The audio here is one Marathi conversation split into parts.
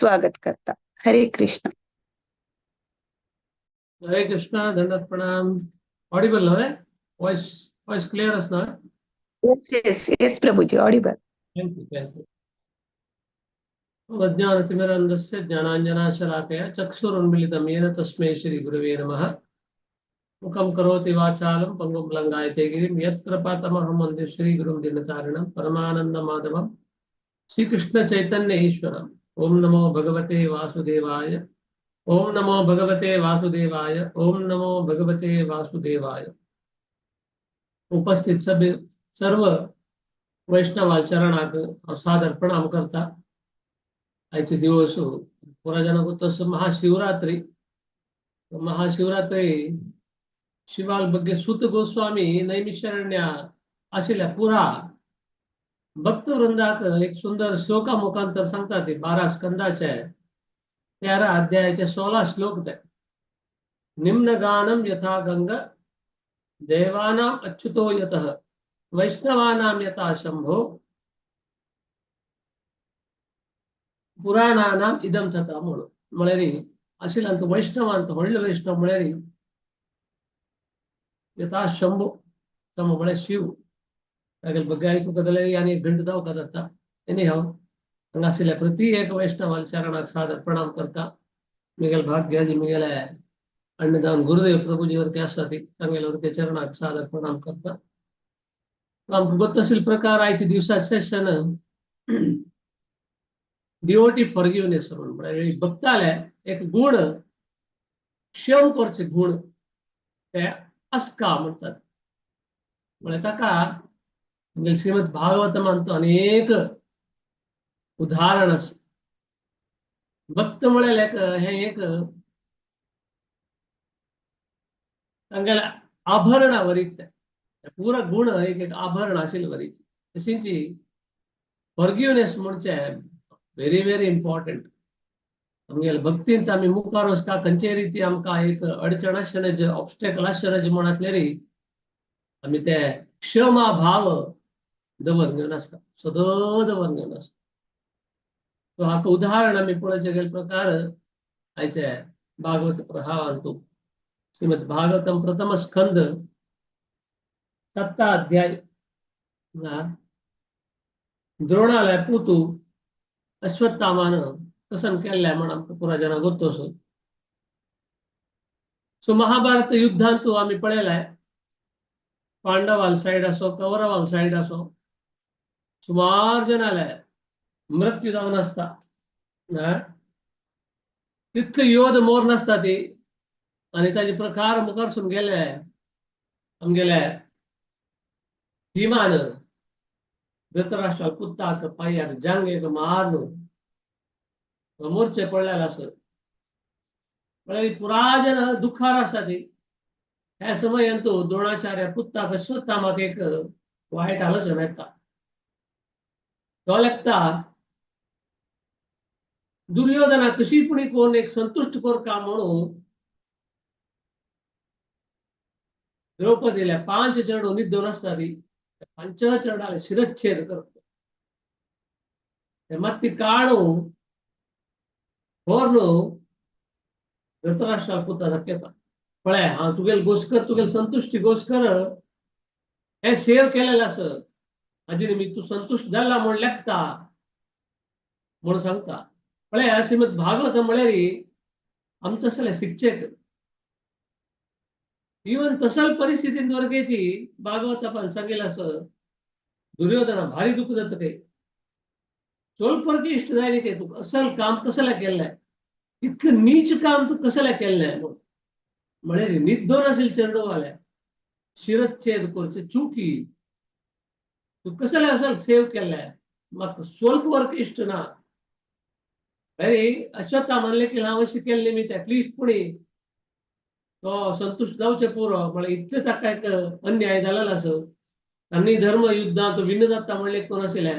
स्वागत करता। हरे कृष्ण। हरे कृष्णा, दंडवत प्रणाम। ऑडिबल है वॉइस? वॉइस क्लियर असणार? यस यस यस प्रभुजी, audible. Thank you, thank you. अज्ञानतिमिरन्धस्य ज्ञानाञ्जनाशलाकया चक्षुरुन्मीलितं येन तस्मै श्रीगुरवे नमः। मुखं करोति वाचालं पङ्गुं लङ्घयते गिरिं यत्कृपातमहं वन्दे श्रीगुरुं दीनतारिणं परमानन्दमाधवं श्रीकृष्णचैतन्य ईश्वरम्। ओम नमो भगवते वासुदेवाय। ओम नमो भगवते वासुदेवाय। ओम नमो भगवते वासुदेवाय। उपस्थित सभी सर्व वैष्णव चरणाक सादर प्रणाम करता। आजचे दिवस पुराजनाक तस महाशिवरात्री शिवाल ಬಗ್ಗೆ सुत गोस्वामी नैमिषारण्य आशिल्ल्या पुरा भक्त वृंदाक एक सुंदर श्लोका मुखांतर सांगतात। 12 स्कंदाचे 13 अध्यायाचे 16 श्लोक ते निम्न गानम यथा गंगा देवानां अच्युतो यतः वैष्णवानां यथा शंभो पुराणानां इदम तथा म्हणून म्हळ्यारी आशिल्लांत वैष्णवांत व्हडले वैष्णव म्हळ्यारी यथा शंभो शंभो म्हळ्यार शिव तागेले ಬಗ್ಗೆ आयकूंक जाल्यार आनी एक घंट जावंक जाता। एनी हांव हांगा आशिल्ल्या प्रति एक वैष्णवाल चरणाक सादर प्रणाम करता। मिगेल भाग्याजी मिगेले अन्नदान गुरुदेव प्रभुजी वरती आसा ती तांगेले वरती चरणाक सादर प्रणाम करता। आमकां गोत आशिल्ले प्रकार आयच्या दिवसा सेशन डिवोटी फॉरगिवनेस म्हणून म्हळ्यार भक्ताले एक गुण क्षम करचे गुण ते अस्का म्हणतात। म्हळ्यार ताका श्रीमद भागवतमांत अनेक उदाहरण आसा। भक्त म्हळ्यार हे एक तांगेले आभरण वरीत पूरा गुण एक आभरण आशिल्ले वरीत तशींची फॉरगिवनेस म्हणजे व्हेरी व्हेरी इम्पॉर्टंट। आमगेले भक्तींत आमी मुखार वचता खंयचे रीती आमकां एक अडचण आसना जे ऑब्स्टेकल आसना जे म्हण आसल्यार आमी ते क्षमा भाव दवरून घेवन आसता, सदो दवरून घेवन आसता। तो हाका उदाहरण आमी पळोवचे गेले प्रकार आयचे भागवत प्रभावांत श्रीमद भागवतम प्रथम स्कंद 7 अध्याय द्रोणाले पुतू अश्वत्थामान कसन केल्ले म्हण आमकां पुराजना गोत्तो असो। सो महाभारत युद्धांत आमी पळयलाय पांडवाल साइड असो कौरवाल साइड असो सुमार जनाले मृत्यू जावन आसता। तितले योध मोर नासता ती आनी ताजे प्रकार मुखारसून गेले आमगेले भीमान धृतराष्ट्राक पुत्ताक पांयाक जांगेक मारून मोर्चे पडलेले आसत। म्हळ्यार पुराजन दुखार आसा ती। ह्या समयांत द्रोणाचार्य पुत्ताक अश्वत्थामाक एक वायट आलोचना येता। तो लेखता दुर्योधना कशी पुणी कोण एक संतुष्ट करता म्हणून द्रौपदीला 5 चरडो निद्दोन आसता ती 5 चरडाले शिरच्छेद करता। ते मत्ती काणू होर्नु धृतराष्ट्राक पुत्ताक येता पळय हांव तुगेले घोस्कर तुगेले संतुष्टी घोस्कर हे सेव केलेले आसत हाजे निमित्त तूं संतुष्ट जाला म्हूण लेखता म्हूण सांगता। पळय श्रीमद भागवत म्हळ्यार आमी तसले शिक्षक इवन तसल परिस्थितींत वर्गेची भागवत आपण सांगितलं असं दुर्योधना भारी दुःख जात काही स्वल्परकी इष्ट जायनी काही तू असल काम कसला केलंय इतकं नीच काम तू कसला केलंय म्हळ्यार निद्दोन असेल चरडोवाल्या शिरच्छेद करचे चुकी तू कसले असल सेव केलंय म्हाका स्वल्प वर्क इष्ट ना। अरे अश्वत्था म्हणले की हांव अशें केल्लें निमित्त एटलिस्ट पुणी तो संतुष्ट जावचे पुरो म्हळ्यार इतले ताका एक अन्याय जालेलो आसा। आनी धर्म युद्धांत विन्न जाता म्हणले कोण आशिल्ले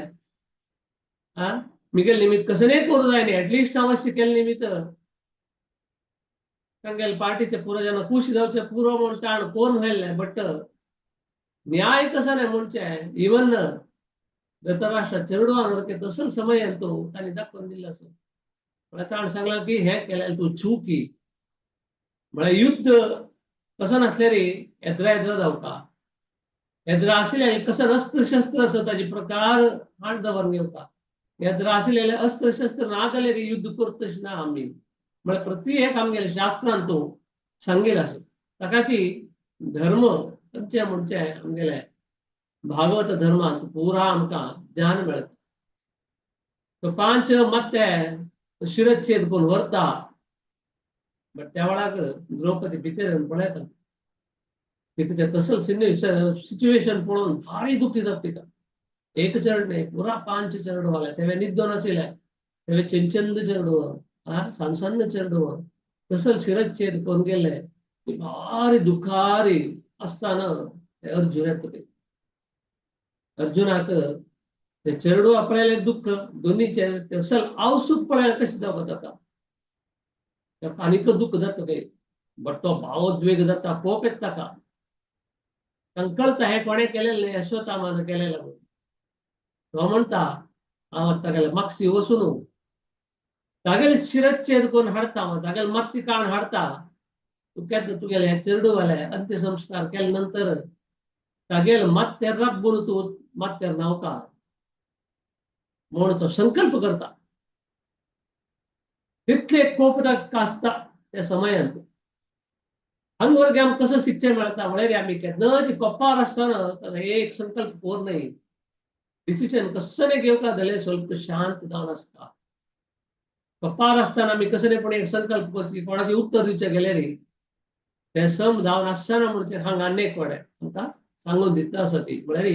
मिगेल निमित्त कसले करूं जायनी एटलिस्ट हांव अशें केल्ले निमित्त तांगेले पार्टीचे पुरोजना खुश जावचे पुरो म्हूण ताण कोण व्हेल्ले बट न्याय कसो न्हय म्हणचे इवन धृतराष्ट्र चेडवान तसल समयांत तांणी दाखोवन दिल्लो आसा। म्हळ्यार ताणें सांगलां की हें केल्यार तूं चुकी म्हळ्यार युद्ध कसो नासल्यार येद्रा येद्रा जावता येद्रा आशिल्ले कसं अस्त्र शस्त्र आसा ताजे प्रकार हाड दवरून येवता येद्रा आशिल्ले अस्त्र शस्त्र ना जाल्यार युद्ध करता तशें ना आमी म्हळ्यार प्रत्येक आमगेल्या शास्त्रांत तो सांगेल आसा ताकाची धर्म खंयचे म्हणचे आमगेले भागवत धर्मांत पुरा आमकां ज्ञान मेळटा तो 5 मत्ते शिरच्छेद करून व्हरता बट त्या वेळाक द्रौपदी भितर पळयता तिका ते तसं सिच्युएशन पळोवन भारी दुखी जाता तिका एक चरण न्ही पुरा 5 चरण वाले तेवे निद्दो नाशिल्ले तेवे चेंचंद चरण सांसन्न चरण तसं शिरच्छेद करून गेले भारी दुखारी आसतना अर्जुन येता अर्जुनाक ते चेडू आपल्याला दुःख दोन्हीचे तसल आवसूक पळयल्यार कशें जावं ताका आनीक दुःख जाता काही बट तो भावोद्वेग जाता पळोवप येता ताका तांकां कळटा हें कोणें केलेलें न्ही अश्वत्थामान केलेलें म्हणून तो म्हणटा हांव आतां तागेले मागसी वचून तागेले शिरच्छेद करून हाडटा हांव तागेले मत्ती काडून हाडटा तुगेले हे चेडूवाले अंत्यसंस्कार केले नंतर तागेले मत्तेर रब्बून तूं मत्तेर न्हांवता म्हणून तो संकल्प करता तितले कोपदाक आसता त्या समयांत हांगा आमकां कसो शिक्षण मेळटा म्हळ्यार आमी केन्नाच कोप्पार आसतना एक संकल्प कोर न्ही डिसिजन कसले घेवपाक जाल्यार स्वल्प शांत जावन आसता कोप्पार आसतना आमी कसलेपण एक संकल्प करची कोणाचें उत्तर दिवचें गेल्यार ते सम जावन आसना म्हणचे हांगा आनी एक कोडे आमकां सांगून दिता आसा ती म्हळ्यार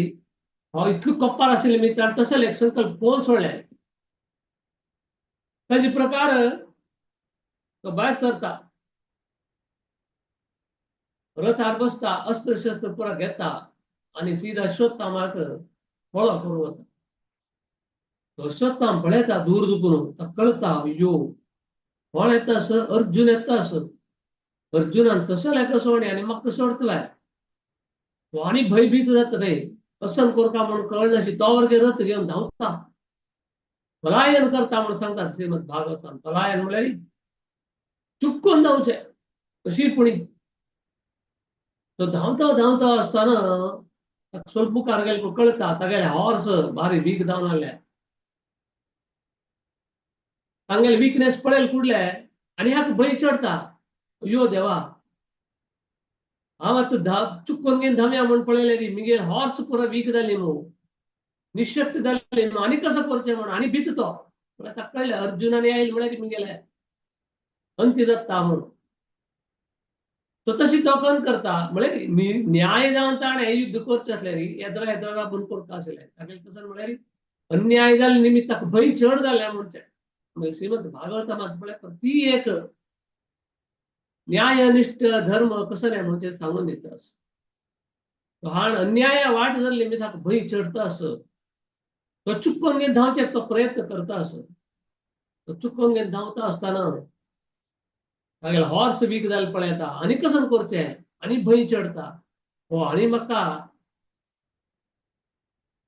हांव इतलो कोप्पार आशिल्ले मित्रान तसले एक संकल्प कोण सोडले ताजे प्रकार तो भायर सरता रथार बसता अस्त्र शस्त्र पुरा घेता आनी सीधा अश्वत्थामाक फॉलो करून वता अश्वत्थाम पळयता दूर दुखून ताका कळटा अय्यो कोण येता अर्जुन येता अर्जुनान तसले एका सोडे आनी म्हाका सोडतले तो आनी भयभीत जाता खंय पसंत करता म्हणून कळनाशी तो वर्गे रथ घेवन धांवता पलायन करता म्हणून सांगतात श्रीमद भागवतान पलायन म्हळ्यार चुकून धांवचें अशी पुणी तो धांवता धांवता आसतना ताका स्वल्प मुखार गेलो कळटा तागेले हॉर्स भारी वीक जावन आसले तांगेले विकनेस पळयल कुडले आनी हाका भंय चडटा अयो देवा हांव आतां चुकून घेवन धांवया म्हणून पळयलें म्हगे हॉर्स पुरो वीक जाली न्हू निशक्त जाली न्हू आनी कसो करचें म्हणून आनी भित तो म्हळ्यार ताका कळ्ळें अर्जुनान आयले म्हळ्यार म्हगेले अंत्य जाता म्हणून तो तशी तोखण करता म्हळ्यार न्याय जावन ताणें युद्ध करचें आसलें येद्रा येद्रा राबून करता आसलें तागेलें कसो म्हळ्यार अन्याय जाले निमित्त ताका भंय चड जालें म्हणचें श्रीमद भागवतामांत म्हळ्यार ती एक न्यायनिष्ठ धर्म कसो न्ही म्हणचें सांगून दिता तो हाण अन्याय वाट जाल्ली निमित्त ताका भंय चडटा आसत तो चुकून घेवन धांवचें तो प्रयत्न करता आसत तो चुकून घेवन धांवता आसतना तागेले हॉर्स वीक जाले पळयता आनी कसो करचें आनी भंय चडता हो आनी म्हाका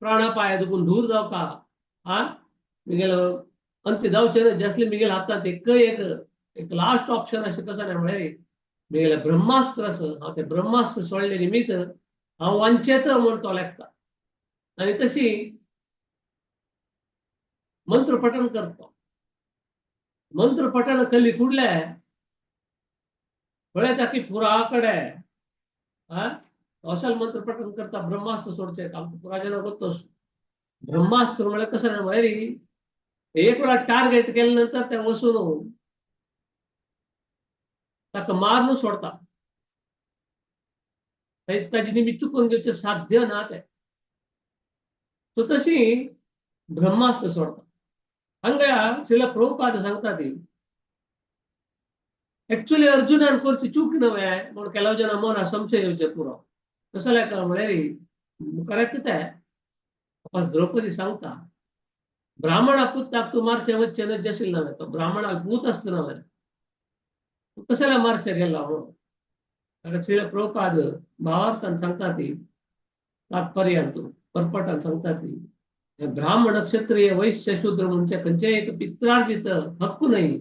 प्राणापाय दुखून दूर जावपा म्हगेलो अंत्य जावचें न्ही असलें म्हगेल्या हातांत एक लास्ट ऑप्शन अशें कसो न्ही म्हळ्यार म्हगेलें ब्रह्मास्त्र आसा हांव तें ब्रह्मास्त्र सोडले निमित्त हांव वांचेत म्हूण तो लेखता आनी तशी मंत्र पठण करता मंत्र पठण केली कुडले पळयता की पुरा कडेन अशें मंत्र पठण करता ब्रह्मास्त्र सोडचें आमकां पुराजनाक वतोस ब्रह्मास्त्र म्हळ्यार कसो न्ही म्हळ्यार एक वेळा टार्गेट केले नंतर ते वचून ताका मारून सोडता ताजे निमित्त चुकून घेवचें साध्य ना तें सो तशी ब्रह्मास्त्र सोडता हांगा श्रील प्रभुपाद सांगता ती एक्चुअली अर्जुनान करची चूक नव्हे म्हूण केलो जन मना संशय येवचे पुरो तसो लेखा म्हळ्यार मुखार येता ते द्रौपदी सांगता ब्राह्मणा पुताक तूं मारचें वचचें न्हय जशील नव्हे तो ब्राह्मणाक पूत आसता नव्हे कसले मारचें गेला म्हणून ताका श्रील प्रभुपाद भावार्थान सांगता ती तात्पर्यांत परपटान सांगता ती ब्राह्मण क्षत्रिय वैश्य शूद्र म्हणजे खंयचे एक पित्रार्जित हक्क नाही.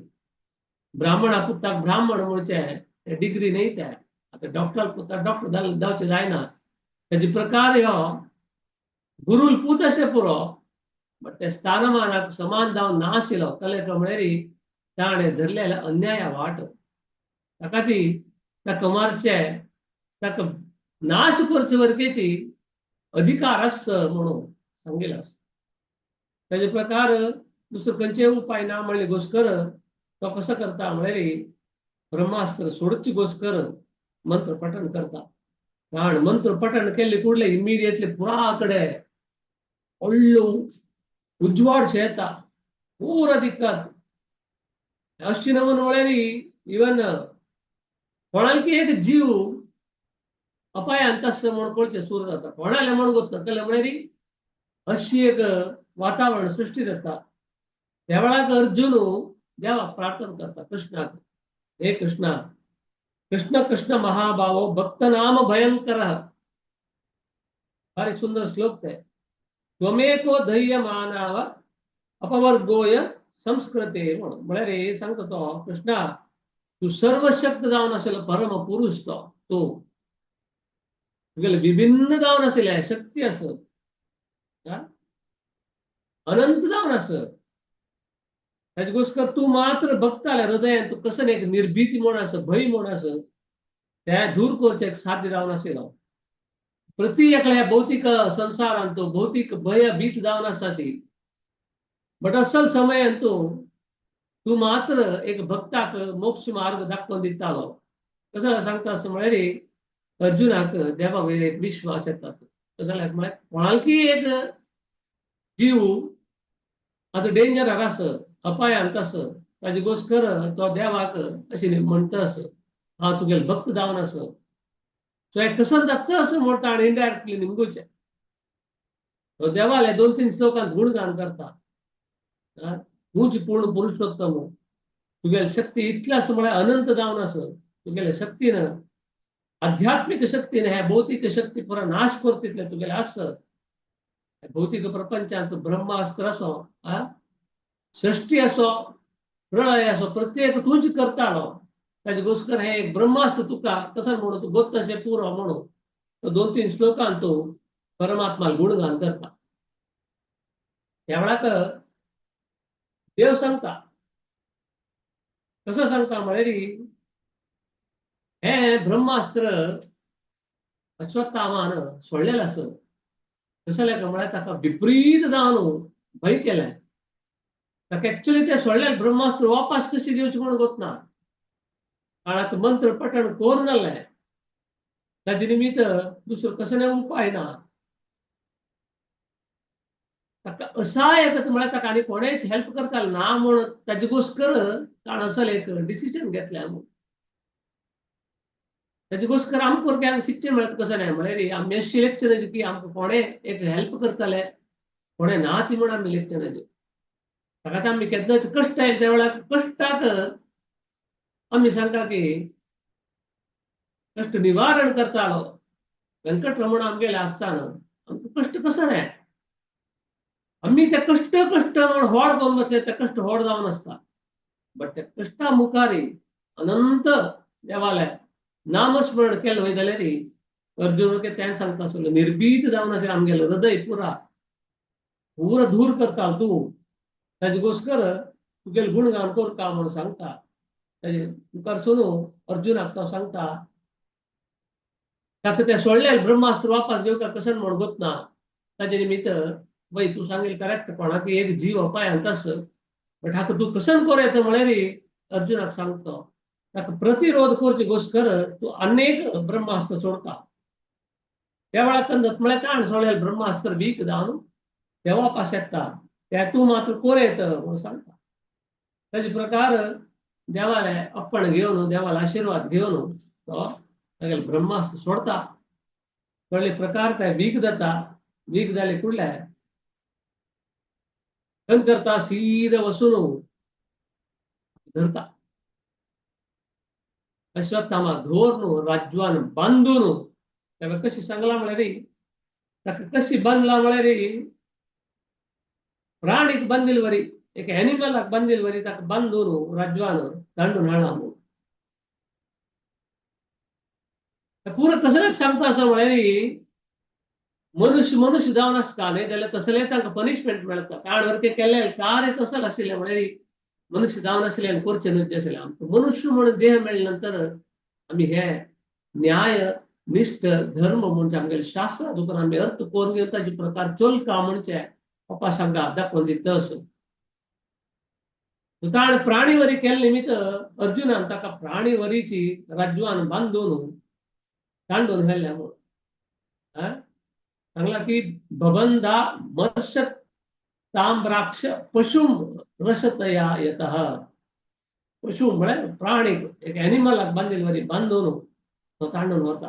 ब्राह्मणा पुत्ताक ब्राह्मण म्हणजे डिग्री नाही त्या. आता डॉक्टर पुत्ताक डॉक्टर जावचे जायना. त्याचे प्रकार ह्यो गुरुल पूत असे पुरो बट त्या स्थानमानाक समान जावन नाशिलो कले कमळेरी ताणे धरलेला अन्याय वाट ताकाची ताका मारचे ताका नाश करचे वरकेची अधिकार आस म्हणून सांगितलं. त्याचे प्रकार दुसरं खंयचे उपाय ना म्हणले घोषकर तो कसं करता म्हळ्यार ब्रह्मास्त्र सोडची घोषकर मंत्र पठण करता. कारण मंत्र पठण केले कुडले इमिडिएटली पुराकडे ಒಳ್ಳು ಉಜ್ವಾಡ ಶೇತ ಪೂರ ದಿಕ್ಕತ್ अशी नमन वळेरी इवन कोणालकी एक जीव अपाय अंतस म्हण कळचे सुरू जाता. कोणाले म्हण गोत नकले म्हळेरी अशी एक वातावरण सृष्टी जाता. त्या वेळाक अर्जुन देवाक प्रार्थना करता कृष्णाक, हे कृष्णा कृष्ण कृष्ण महाभावो भक्त नाम भयंकर. फार सुंदर श्लोक ते. त्वमेको धैर्य मानाव अपवर्गोय संस्कृते म्हणून म्हळ्यार सांगता तो कृष्णा तू सर्वशक्त जावन आसलो परम पुरुष तो तू तुगेले विभिन्न जावन आसले शक्ती असत अनंत जावन असत. त्याच्या गोष्कर तू मात्र भक्ताले हृदयान तू कसं एक निर्भीती म्हण आस भय म्हण आस त्या दूर करचे एक साध्य जावन आसलो. प्रति एकल्या भौतिक संसारांत भौतिक भय भीत जावन आसा ती बट असल समयांतू तू मात्र एक भक्ताक मोक्ष मार्ग दाखवून दितालो. कसं सांगता असं म्हळ्यार अर्जुनाक देवा वयर एक विश्वास येतात. कसं म्हळ्यार कोणालकी एक जीव आता डेंजराक आस अपायांत आस ताजी गोष्ट कर तो देवाक अशी म्हणटा आस हांव तुगेलो भक्त जावन आस सो एक कसं जाता असं म्हणता आणि इनडायरेक्टली निमगोचे तो देवाले 2-3 श्लोकांत गुणगान करता. तूच पूर्ण पुरुषोत्तम तुगेली शक्ती इतल्यास म्हळ्यार अनंत जावन आस तुगेल्या शक्तीन आध्यात्मिक शक्तीन ह्या भौतिक शक्ती पुरा नाश करतितले तुगेले आस. भौतिक प्रपंचांत ब्रह्मास्त्र असो सृष्टी असो प्रलय असो प्रत्येक तूच करतालो. त्याचे घोषकर हे एक ब्रह्मास्त्र तुका कसं म्हणून तू गोत्त असे पुरो म्हणून तो 2-3 श्लोकांत तो परमात्मा गुणगान करता. त्या वेळाक देव सांगता कसं सांगता म्हळ्यार हे ब्रह्मास्त्र अश्वत्थामान सोडलेलं असं कसं म्हळ्यार ताका विपरीत जावन भय केलाय. ताका ऍक्च्युअली ते सोडलेलं ब्रह्मास्त्र वापस कशी घेवची म्हणून गोत ना. काळात मंत्र पठण कोर नासलें ताजे निमित्त दुसरो कसले उपाय ना. ताका असा एक म्हळ्यार ताका आनी कोणेच हेल्प करता ना म्हणून ताजे घोषकर ताण असले एक डिसिजन घेतल्या म्हणून ताजे घोषकर आमकां भुरग्यांक शिकचें मेळत कसं नाही म्हळ्यार आमी अशी इलेक्शनाची की आमकां कोणे एक हेल्प करताले कोणे ना ती म्हणून आमी इलेक्शनाची ताकाच आमी केन्नाच कश्ट आयले त्या वेळार कश्टाक आमी सांगता की कष्ट निवारण करतालो. व्यंकटरमण आमगेले आसताना आमकां कष्ट कसं नाही आम्ही त्या कष्ट म्हणून होड करून बसले त्या कष्ट होड जावन आसता बट त्या कष्टा मुखारी अनंत देवाले नामस्मरण केलें वय जाल्यार अर्जुन त्यान सांगता आसलो निर्भीत जावन अशें आमगेलें हृदय पुरा दूर करता तूं ताजे घोषकर तुगेलें गुणगान करता म्हणून सांगता. ताजे मुखार सुनू अर्जुनाक तो सांगता ताका ते सोडलें ब्रह्मास्त्र वापस घेवपाक कसं म्हण गोत ना. ताजे निमित्त वय तू सांगेल करेक्ट कोणाक एक जीव अपायांत आस बट हाका तू कसं कोर येता म्हळ्यार अर्जुनाक सांगतो ताका प्रतिरोध करचे घोषकर तू अनेक ब्रह्मास्त्र सोडता. त्या वेळार म्हळ्यार ताण सोडलेलं ब्रह्मास्त्र वीक जावन ते वापस येता त्या तू मात्र कोर येत म्हणून सांगता. ताजे प्रकार देवाले अप्पण घेवन देवाला आशीर्वाद घेवन तो तागेलें ब्रह्मास्त्र सोडता. कळ्ळे प्रकार ते वीक जाता. वीक जाले कुडल्यार करता सीधा वसून धरता अश्वत्थामा धोरण राज्यवान बांधून कशी सांगला म्हळ्यार ताका कशी बांधला म्हळ्यार ಪ್ರಾಣಿಗೆ ಬಂದಿಲ್ವರಿ एक एनिमल ಬಂದಿಲ್ವರಿ तक ಬಂದೂನು रज्वान दांडून हाणामू पूरा कसं सांगता असं म्हळ्यार मनुष्य मनुष्य जावन आसता न्ही जाल्यार तसले तांकां पनिशमेंट मेळटा कारण ते केल्ले कार्य तसले आशिल्ले म्हळ्यार मनुष्य जावन आशिल्ले आनी करचें न्हय आशिल्लें आमकां मनुष्य म्हणून देह मेळ्ळे नंतर आमी हे न्याय निष्ठ धर्म म्हणजे आमगेले शास्त्र दुकान आमी अर्थ कोण घेवन ताचे प्रकार चलता म्हणजे पप्पा सांगा दाखोवन दिता असो ताण प्राणीवरी केले निमित्त अर्जुनान ताका प्राणीवरीची रज्वान बांदून दांडून व्हेल्ल्या म्हणून सांगला की भबंदा मर्षत ताम्राक्ष पशुम रसतया यतः पशु म्हळ्यार प्राणी एक एनिमलाक बांदिल्वरी बांदून तो तांडून वता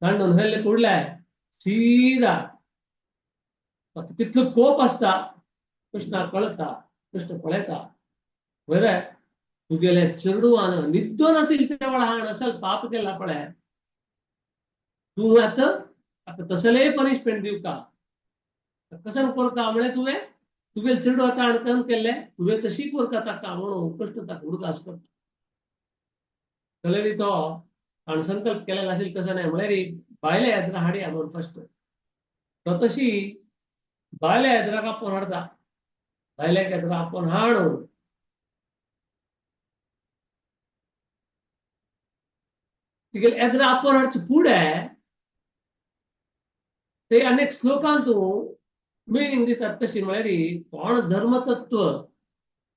तांडून व्हेल्ले कुडले सीदा तितलो कोप आसता कृष्णाक कळटा कृष्ण पळयता बरें तुगेले चेडूवान निद्दोन आशिल्ले त्या वेळा हाण असल पाप केला पळय तूं आतां तसले पनिशमेंट दिवका कसन करता म्हळ्यार तुवें तुगेले चेडू आतां अणकन केल्ले तुवें तशी करता ताका म्हणून कृष्ण ताका उडगास करता जाल्यार तो हाणें संकल्प केलेलो आशिल्लो कसो न्हय म्हळ्यार बायले येद्रा हाडया म्हणून फस्ट तो तशी बायले येद्राक आपोवन हाडटा बायल्याक येद्रा आपोवन हाडून तिगेले येद्रा आपोवन हाडचे फुडें ते अनेक श्लोकांतूं मिनींग दितात कशी म्हळ्यार कोण धर्मतत्व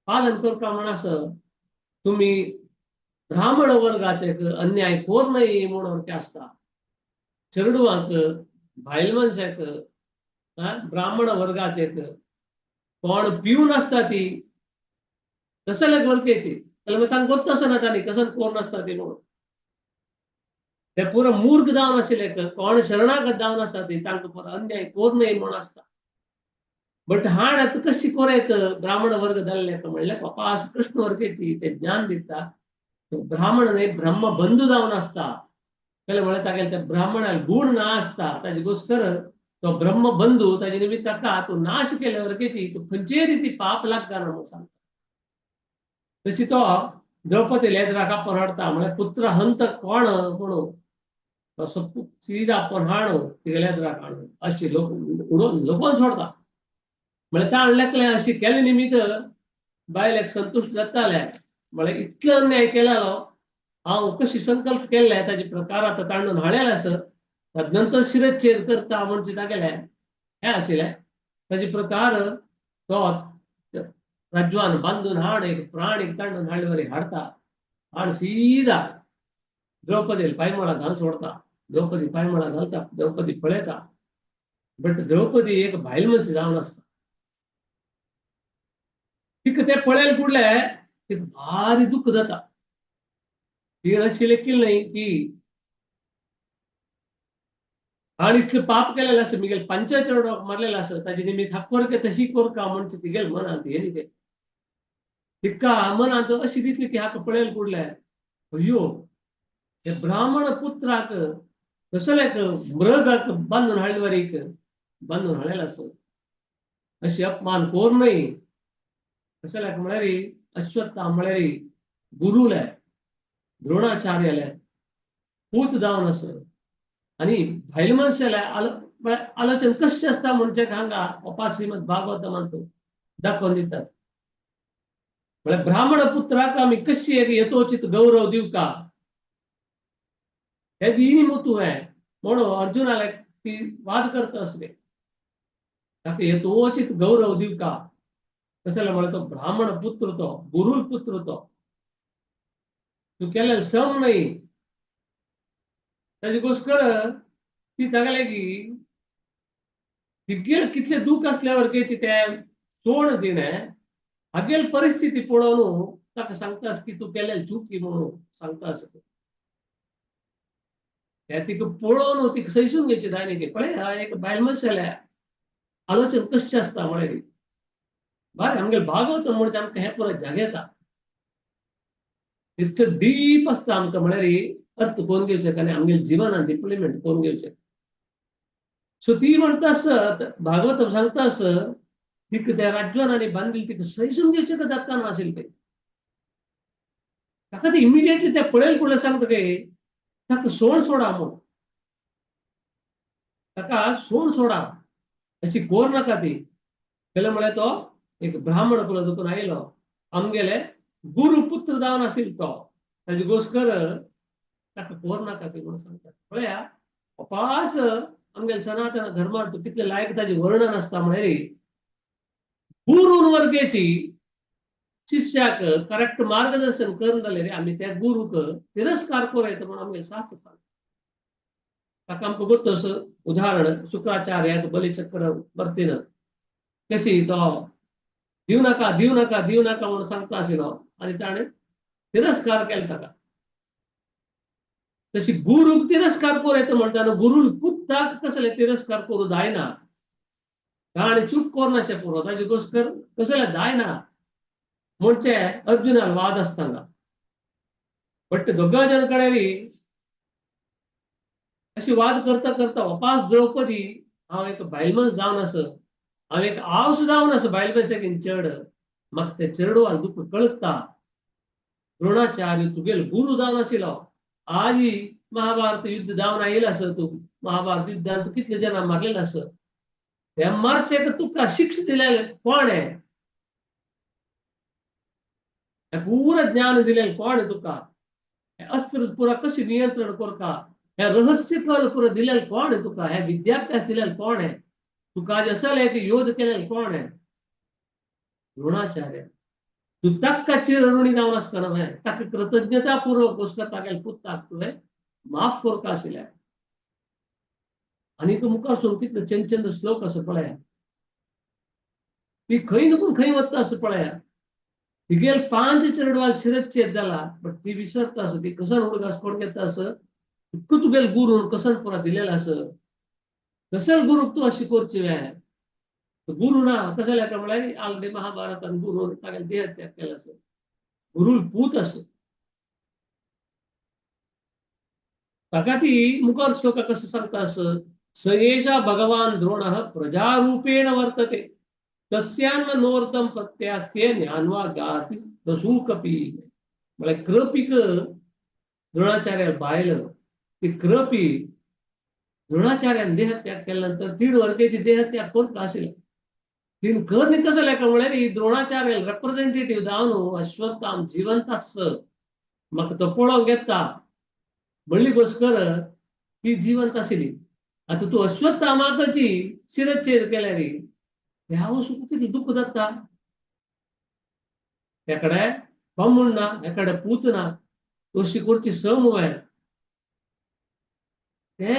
पालन करता म्हणस तुम्ही ब्राह्मण वर्गाचे अन्याय कोर नाही म्हणून ते आसता चेडूवांक भायल मनशाक ब्राह्मण वर्गाचे कोण पिवन आसता ती तसले वर्गेची जाल्यार तांकां गोत्त आसना तांणी कसन कोर नासता ती म्हणून ते पुरो मूर्ख जावन आशिल्ले कोण शरणागत जावन आसता ती तांकां पुरो अन्याय कोर न्हय म्हणून आसता बट हाण आतां कशी कोरयत ब्राह्मण वर्ग जाल्ले म्हणल्यार बापा कृष्ण वर्गेची ते ज्ञान दिता ब्राह्मण न्हय ब्रह्म बंधू जावन आसता जाल्यार म्हळ्यार तागेले त्या ब्राह्मणाक गूण ना आसता ताजे घोस्कर तो ब्रह्म बंधू ताजे निमित्त ताका तूं नाश केले वर्गेची तूं खंयचेय रिती पाप लागता म्हणून सांगता तशी तो द्रौपदी येद्राक आपोवन हाडटा म्हळ्यार पुत्र हंत कोण म्हणून तो सीदा आपोवन हाडून तिगेल्या येद्राक हाडून अशी लोकोवन सोडता म्हळ्यार ताण लेखलें अशी केले निमित्त बायलेक संतुश्ट जाताले म्हळ्यार इतलो अन्याय केलेलो हांव कशी संकल्प केल्ले ताजे प्रकार आतां तांडून हाडलेले आसत नंतर शिरच्छेद करता म्हणजे तागेले हे आशिल्ले ताजे प्रकार तो रज्वान बांदून हाड एक प्राणी तांडून हाडले हाडता हाड सीदा द्रौपदी पायमळा घाल सोडता द्रौपदी पायमळा घालता द्रौपदी पळयता बट द्रौपदी एक भायल मनीस जावन आसता तिका ते पळयल कुडले तिका भारी दुःख जाता ती अशी लेखील न्हय की हाण इतलें पाप केलेलें आसा मिगेल पंचाचेडोक मारलेलो आसा ताजे निमित्त हाकोरके तशी कोरका म्हणजे तिगेल मनांत हे न्ही तिका मनांत अशी दिसली की हाका पळयल कुडले अय्यो हे ब्राह्मण पुत्राक कसल्याक मृगाक बांदून हाडवरीक बांदून हाडलेलो आसा अशी अपमान कोर न्हय कसल्याक म्हळ्यार अश्वत्थाम म्हळ्यार गुरुले द्रोणाचार्यले पूत जावन आसा आनी भायल मनशाले आलोचन कशें आसता म्हणजे हांगा ओपा श्रीमद भागवतमांत दाखोवन दितात म्हळ्यार ब्राह्मण पुत्राक आमी कशी एक यथोचित गौरव दिवका हे दिनी मुतुवें म्हणून अर्जुनाला ती वाद करता आसले ताका यथोचित गौरव दिवका कसले म्हळ्यार तो ब्राह्मण पुत्र तो गुरुल पुत्र तो तूं केलेले सम न्हय ताजे घोस्कर ती तागेले की तिगेल कितले दूख असल्या वरकेची ते सोड दिणें हागेल परिस्थिती पळोवन ताका सांगतास की तूं केलेली चुकी म्हणून सांगतास हे तिका पळोवन तिका सैसून घेवचें जायना की पळय एक बायल मनशाले आलोचन कशें आसता म्हळ्यार बरें आमगेले भागवत म्हणजे आमकां हे पुरो जागेता इतकं डीप आसता आमकां म्हळ्यार अर्थ कोण घेवचे आनी आमगेले जिवनांत इम्प्लिमेंट कोण घेवचे सो ती म्हणटा भागवत सांगता तिक त्या राज्यवानाने बांधील तिक सैसून घ्यायचे का दत्ता नासेल काही ताका ते इमिडिएटली त्या पळेल कोणाला सांगतं काय ताका सोड सोडा मग ताका सोड सोडा अशी कोर नाका ती केलं म्हळे तो एक ब्राह्मण कुला दुखून आयलो आमगेले गुरुपुत्र जावन आशिल तो ताजे घोस्कर ताका कोर नाका ती म्हणून सांगतात पळया उपास आमगेले सनातन धर्मात कितले लायक ताजे वर्णन असता म्हळे गुरून वर्गेची शिष्याक करेक्ट मार्गदर्शन करून जाले रे आम्ही त्या गुरुक तिरस्कार करायचं म्हणून आमगे शास्त्र सांगता ताका आमकां गोत्त असं उदाहरण शुक्राचार्याक बलिचक्र बर्तीन कशी तो दिव नाका दिव नाका दिव नाका म्हणून सांगता आशिल्लो आनी ताणें तिरस्कार केलो ताका तशी गुरूक तिरस्कार करायचं म्हणटाना गुरू पुत्ताक कसले तिरस्कार करू जायना ताणें चूक करनाशें पुरो ताजे घोस्कर कसले जायना म्हणचे अर्जुनाक वाद आसतना बट दोगा जण कडेन अशी वाद करता करता उपास द्रौपदी हांव एक बायलमस जावन आस हांव एक आवस जावन आस बायलमसेकीन चड म्हाका ते चेडवान दुख कळटा द्रोणाचार्य तुगेलो गुरू जावन आशिल्लो आज ही महाभारत युद्ध जावन आयिल्लो आस तूं महाभारत युद्धान तूं कितले जाणां मारलेलो आस त्या मारचेक तुका शिक्षा दिलेलें कोण है पूरा ज्ञान दिलेलें कोण है तुका अस्त्र पुरा कशी नियंत्रण करता हे रहस्य कल पुरा दिलेलें कोण है तुका हे विद्याभ्यास दिलेलें कोण है तुका आज असल एक योध केलेलें कोण है द्रोणाचार्य तू ताका चिरऋणी जावन आसता न्हय ताका कृतज्ञतापूर्वक घोस्कर तागेल्या पुत्ताक तुवें माफ करता आशिल्लें आनीक मुखासून कितले चंद श्लोक आसा पळया ती खंय नुकून खंय वता आसा पळया तिगेल 5 चेडवाल शिरच्छेद जाला बट ती विसरता आस ती कसन उडगास कोण घेता आस तुगेल गुरू कसन पुरा दिलेला आस कसल गुरूक तू अशी करची वे गुरु ना कसल्या का म्हळ्यार ऑलरेडी महाभारतान गुरू तागेले देह त्याग केला आस गुरू पूत आस ताका ती मुखार श्लोक कसं सांगता आस स एषा भगवान द्रोणः प्रजारूपेण वर्तते तस्यान्मनोर्थम प्रत्यास्ते ज्ञानवा गाति दशूकपी म्हळ्यार क्रपीक द्रोणाचार्य बायलं ती क्रपी द्रोणाचार्यान देह त्याग केल्यानंतर 3 वर्गाची देह त्याग करता आशिल्ले तीन करनी कसं लेका म्हळ्यार ही द्रोणाचार्य रिप्रेझेंटेटिव्ह जावन अश्वत्थाम जिवंत आस म्हाका तो पळोवंक येता म्हणली घोस्कर ती जिवंत आशिल्ली आता तू अश्वत्थामाची शिरच्छेद केल्या रे ह्या वस्तू किती दुःख जाता त्याकडे ब्राह्मण ना एकडे पूत ना तशी करची समवेळ ते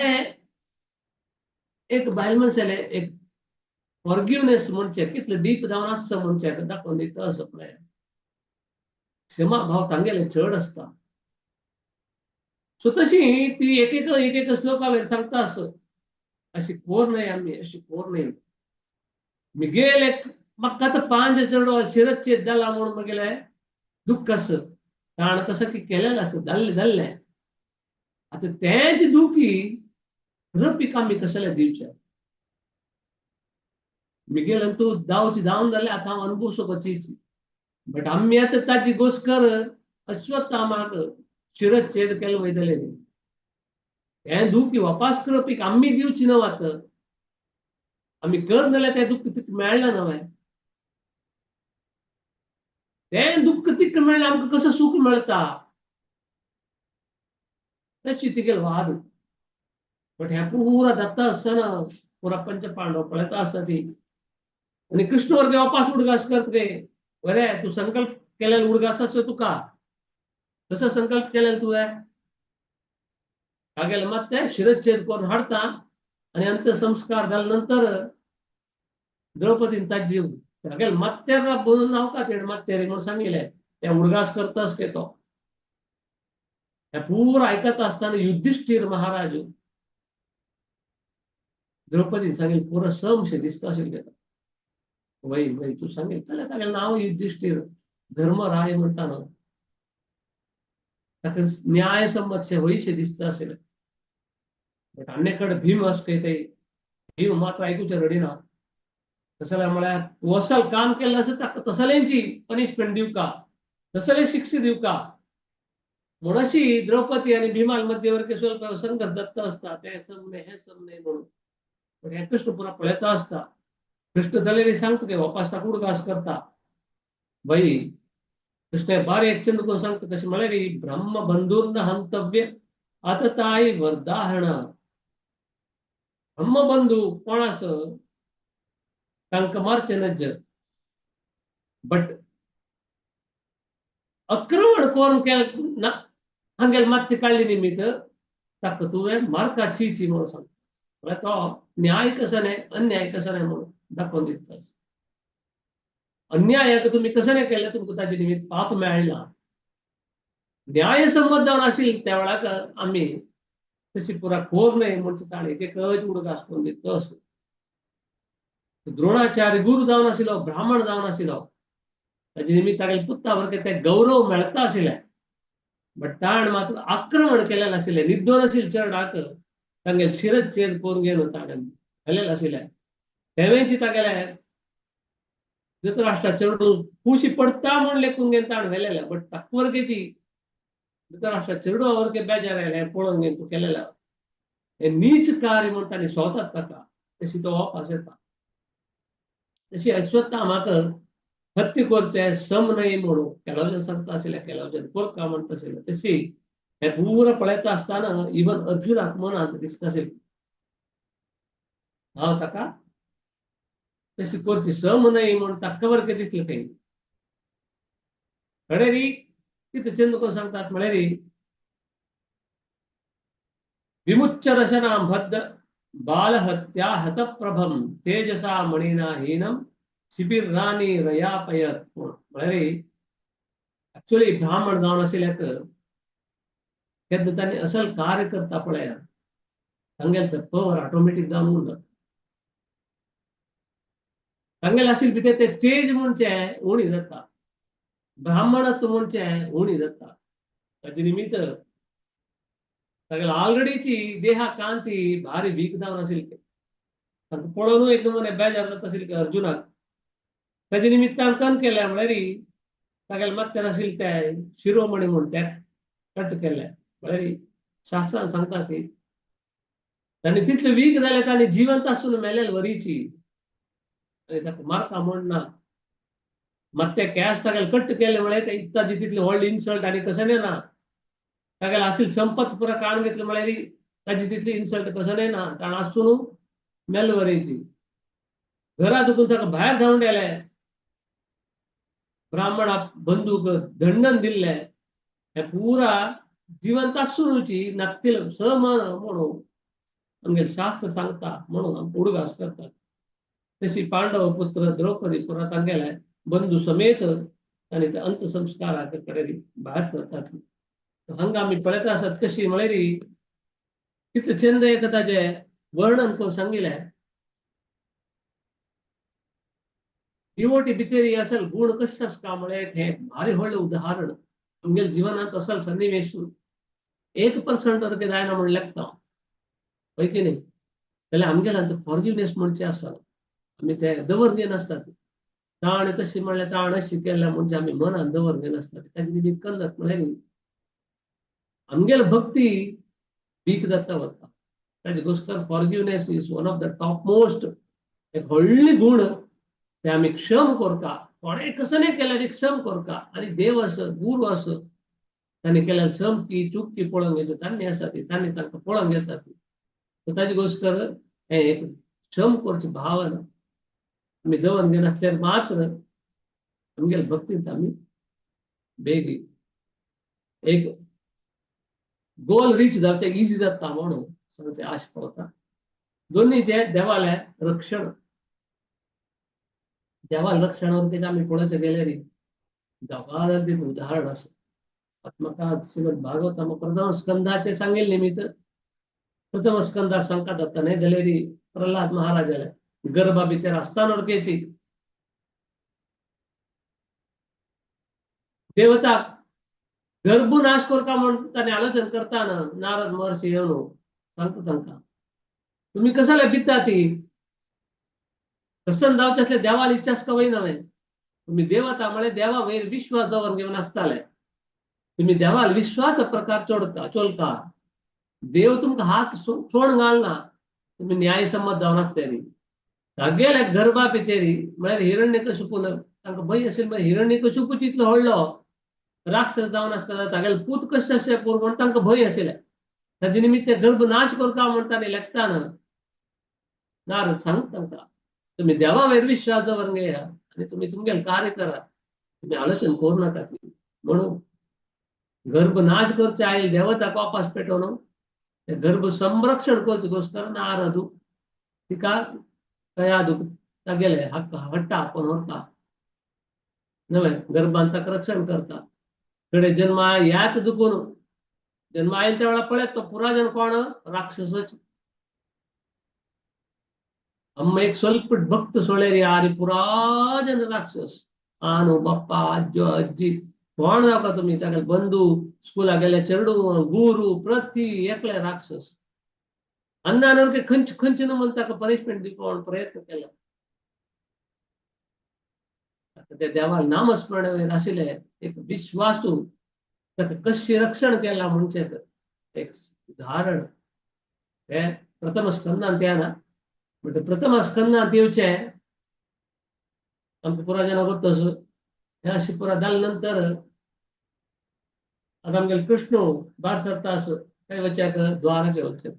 एक बायल मनशाले एक फॉरगिवनेस म्हणचे कितले डीप जावन आसता मनशाक दाखोवन दिता असो पळय क्षमा भाव तांगेले चड आसता सो तशी ती एक एक श्लोका सांगता आस अशी कोर नाही आम्ही अशी कोर नाही मिगेल एक म्हाका आतां 5 चेडवाल शिरच्छेद जाला म्हणून म्हगेले दुःख आस ताण कसं की केलेलें आस जाल्लें आता तेच दुखी रपीक आमी कसले दिवचे मिगेल तू जावची जावन जाल्यार आतां हांव अनुभव सोबतची बट आमी आतां ताची घोस्कर अश्वत्थामाक शिरच्छेद केले वयतले हें दुखी वापस करपीक आमी दिवची नवात आमी कर जाल्यार तें दुःख तिका मेळना नवें तें दुःख तिका मेळ्ळें आमकां कसं सूख मेळटा तशी तिगेल वाद बट हें पुरा जाता आसतना पुरा पंच पांडव पळयता आसता ती आनी कृष्ण वर्ग वापस उडगास करता बरें तूं संकल्प केलेलो उडगास आसो तुका कसो संकल्प केलेलो तुवें हागेले मात ते शिरच्छेद करून हाडता आनी अंत्यसंस्कार जाले नंतर द्रौपदीन ताजी हागेले मात्तेर बनून नावका तेणे मात्तेरी म्हणून सांगिल्लें ते उडगास करतास के तो हे पुरो आयकता आसतना युधिष्ठीर महाराज द्रौपदीन सांगिल्लें पुरो समशें दिसता आशिल्लें वय वय तूं सांगिल्लें जाल्यार तागेलें नांव युधिष्ठीर धर्मराय म्हणटा न्हू ताका न्यायसम्मतशें वयशें दिसता आशिल्लें बट आनी कडेन भीम आस खंय थंय भीम मात आयकुचें रडिना कसला म्हळ्यार तूं असल काम केलें आसा ताका तसल्यांची पनिशमेंट दिवका, तसले शिक्षा दिवका म्हूण अशी द्रौपदी आणि भीमाल मध्यवर्ती स्वल्प संघर्ष दत्त असता ते समने हे समने म्हणून पण हे कृष्ण पुरा पळयता आसता कृष्ण जाल्यार सांगता की वापासता उडगास करता बाई कृष्ण बारी एक चंद करून सांगता कशें म्हळ्यार ब्रह्म बंधूर्न हंतव्य आतताई वरदाहरण ब्रह्मबंधू कोण आस तांकां मारचें नज बट आक्रमण करून हांगेल मात्ती काडली निमित्त ताका तुवें मारकाची ची म्हणून सांगता म्हळ्यार तो न्याय कसो न्हय अन्याय कसो न्हय म्हणून दाखोवन दिता अन्यायाक तुम्ही कसं नाही केलं तुमकां ताजे निमित्त पाप मेळना न्याय संबंध जावन आशिल्ली त्या वेळाक आमी तशी पुरा खोर न्हय म्हणटा ताणें एक उडगास करून दिता असो द्रोणाचार्य गुरू जावन आशिल्लो ब्राह्मण जावन आशिल्लो ताजे निमित्त तागेले पुत्ता वरके ते गौरव मेळता आशिल्ले बट ताण मात्र आक्रमण केलेलें आशिल्लें निर्दोश आशिल्ले चरडाक तांगेले शिरच चेर करून घेवन ताणें घालेलें आशिल्लें तेवेंची तागेले धृतराष्ट्रा चेडू कुशी पडटा म्हूण लेखून घेवन ताणें व्हेलेलें बट ताकवर्गेची धृतराष्ट्रा चेडू वरके बेजार आयले पळोवन घेवन तूं केलेलें हे नीच कार्य म्हूण ताणें सोतात ताका तशी तो वापस येता तशी अश्वत्थामाक हत्या करचें सम न्हय म्हणून केलोजन सांगता आशिल्लें केलोजन करता म्हणटा आशिल्लें तशी हे पुरो पळयता आसतना इवन अर्जुनाक मनांत दिसता आशिल्लें हांव ताका तशी करची सम न्हय म्हणून ताका वरके दिसलें खंय कडेर कितें चंद करून सांगतात म्हळ्यार विमुच्य रशनां बद्ध बालहत्या हतप्रभम तेजसा मणिना हीनम शिबिरांनी रयापयत म्हळ्यार ऍक्च्युअली ब्राह्मण जावन आशिल्ल्याक केन्ना तांणी असल कार्य करता पळयात तांगेले ते पवर ऑटोमॅटीक जावन उरता तांगेले आशिल्ले भितर ते तेज म्हणचे उणी जाता ब्राह्मणत्व म्हणचे उणी जाता ताजे निमित्त तागेले ऑलरेडीची देहा कांती भारी वीक जावन आशिल्ली तांकां पळोवन एक नमुने बेजार जाता आशिल्ले अर्जुनाक ताजे निमित्त ताणें केलें म्हळ्यार तागेले माथ्यार आशिल्ले ते शिरोमणी म्हूण ते कट केले म्हळ्यार शास्त्रांत सांगता ती तांणी तितले वीक जाले तांणी जिवंत आसून मेलेले वरीची आनी ताका मारता म्हूण ना मात ते कॅश तागेले कट्ट केले म्हळ्यार ते इत्ताची तितली व्हडली इन्सल्ट आनी कशें ना तागेले आशिल्ली संपत पुरो काडून घेतली म्हळ्यार ताजी तितली इन्सल्ट कसो ना ताण आसून मेल वरेची घरा दुखून ताका भायर धांवन गेले ब्राह्मण बंदूक दंडन दिल्ले हे पुरा जिवंत आसूनची नक्तील सम म्हणून आमगे शास्त्र सांगता म्हणून आमी उडगास करतात तशी पांडव पुत्र द्रौपदी पुरा तांगेले बंधू समेत आनी ते अंतसंस्काराक कडेन भायर सरतात हांगा आमी पळयता आसत कशी म्हळ्यार कितले चंद एक ताजे वर्णन करून सांगिल्लें डिवोटी भितर असल गुण कशे आसता म्हळ्यार हे भारी व्हडलें उदाहरण आमगे जिवनांत असल सन्निवेश 1% वरके जायना म्हूण लेखता पळय की न्ही जाल्यार आमगेल्यान फॉरगिवनेस म्हणचे आसा आमी ते दवरून घेवन आसतात ताण तशी म्हणल्यार ताण अशी केल्या म्हणजे आमी मनान दवरून घेवन आसतात ताजे निमित्त करतात म्हळ्यार आमगेली भक्ती वीक जाता वता ताजे घोस्कर forgiveness is one of the top most एक व्हडली गुण ते आमी क्षम करता कोणें कसं नाही केल्यार क्षम करता आनी देव आस गुरू आस तांणी केल्यार समकी चुकी पळोवन घेवची तांणी आसा ती तांणी तांकां पळोवन घेता ती ताजे घोस्कर हे एक क्षम करची भावना आमी दवरून घेवन आसल्यार मात्र आमगेले भक्तींत आमी बेगी एक गोल रीच जावचें इजी जाता म्हणून सांगचे आश पळता दोनीचे देवाले रक्षण देवाल रक्षणावर आमी पळोवचे गेल्यार जगात उदाहरण आसा आत्मकथा श्रीमद भागवतम प्रथम स्कंदाचे सांगिल्ले निमित्त प्रथम स्कंदा सांगता जाता न्हय जाल्यार प्रल्हाद महाराजाले गर्भा भितर आसतना वरकेची देवता गर्भ नाश करता म्हूण ताणें आलोचन करताना नारद महर्षी येवन सांगता तांकां तुमी कशाला भिता ती प्रसन्न जावचे असले देवाला इच्छाच कवय नव्हे. तुम्ही देवता म्हळे देवा वयर विश्वास दवर घेऊन असताले. तुम्ही देवाला विश्वास प्रकार चोलका देव तुमका हात सोड घालना तुम्ही न्यायसम्मत जावन असलेली. तागेले गरबा पितेरी म्हळ्यार हिरण्यकशिपून तांकां भंय असेल. हिरण्यकशिपू तितलो व्हडलो राक्षस जावन आसता तागेले पूत कशे अशे पूर म्हण तांकां भंय आशिल्ले. ताजे निमित्त गर्भ नाश करता म्हणटाले लेखताना नारद सांगता तांकां तुम्ही देवा वयर विश्वास दवरून घेया आणि तुम्ही तुमगेलें कार्य करा. तुम्ही आलोचन करू नाका ती म्हणून गर्भ नाश करचे आयल देवता वापस पेटोवन ते गर्भ संरक्षण करचेकोस्कर नारद तिका कयादू तागेले हक्क हट्टा आपण व्हरता नव्हे गर्भांत ताका रक्षण करता. कडे जन्म यात दुखून जन्म आयल त्या वेळा पळत तो पुराजन कोण राक्षसच. अम्म एक स्वल्प भक्त सोळेरी आरी पुराजन राक्षस आनो बाप्पा अज्जो अज्जी कोण जावका तुम्ही तागेले बंधू स्कूला गेले चेडू गुरु प्रति एकले राक्षस. अन्नानर खंच खंच न म्हणून ताका पनिशमेंट दिवपाक प्रयत्न केला. ते देवाला नामस्मरण आशिल्ले एक विश्वासू ताका कशें रक्षण केला म्हणजे एक उदाहरण हे प्रथम स्कंदांत येना. म्हणजे प्रथम स्कंदांत येवचे आमकां पुराजना गोत्तस हे अशें पुरा जाले नंतर आता आमगेले कृष्ण भायर सरता काय वच्चे द्वारके वच्चे.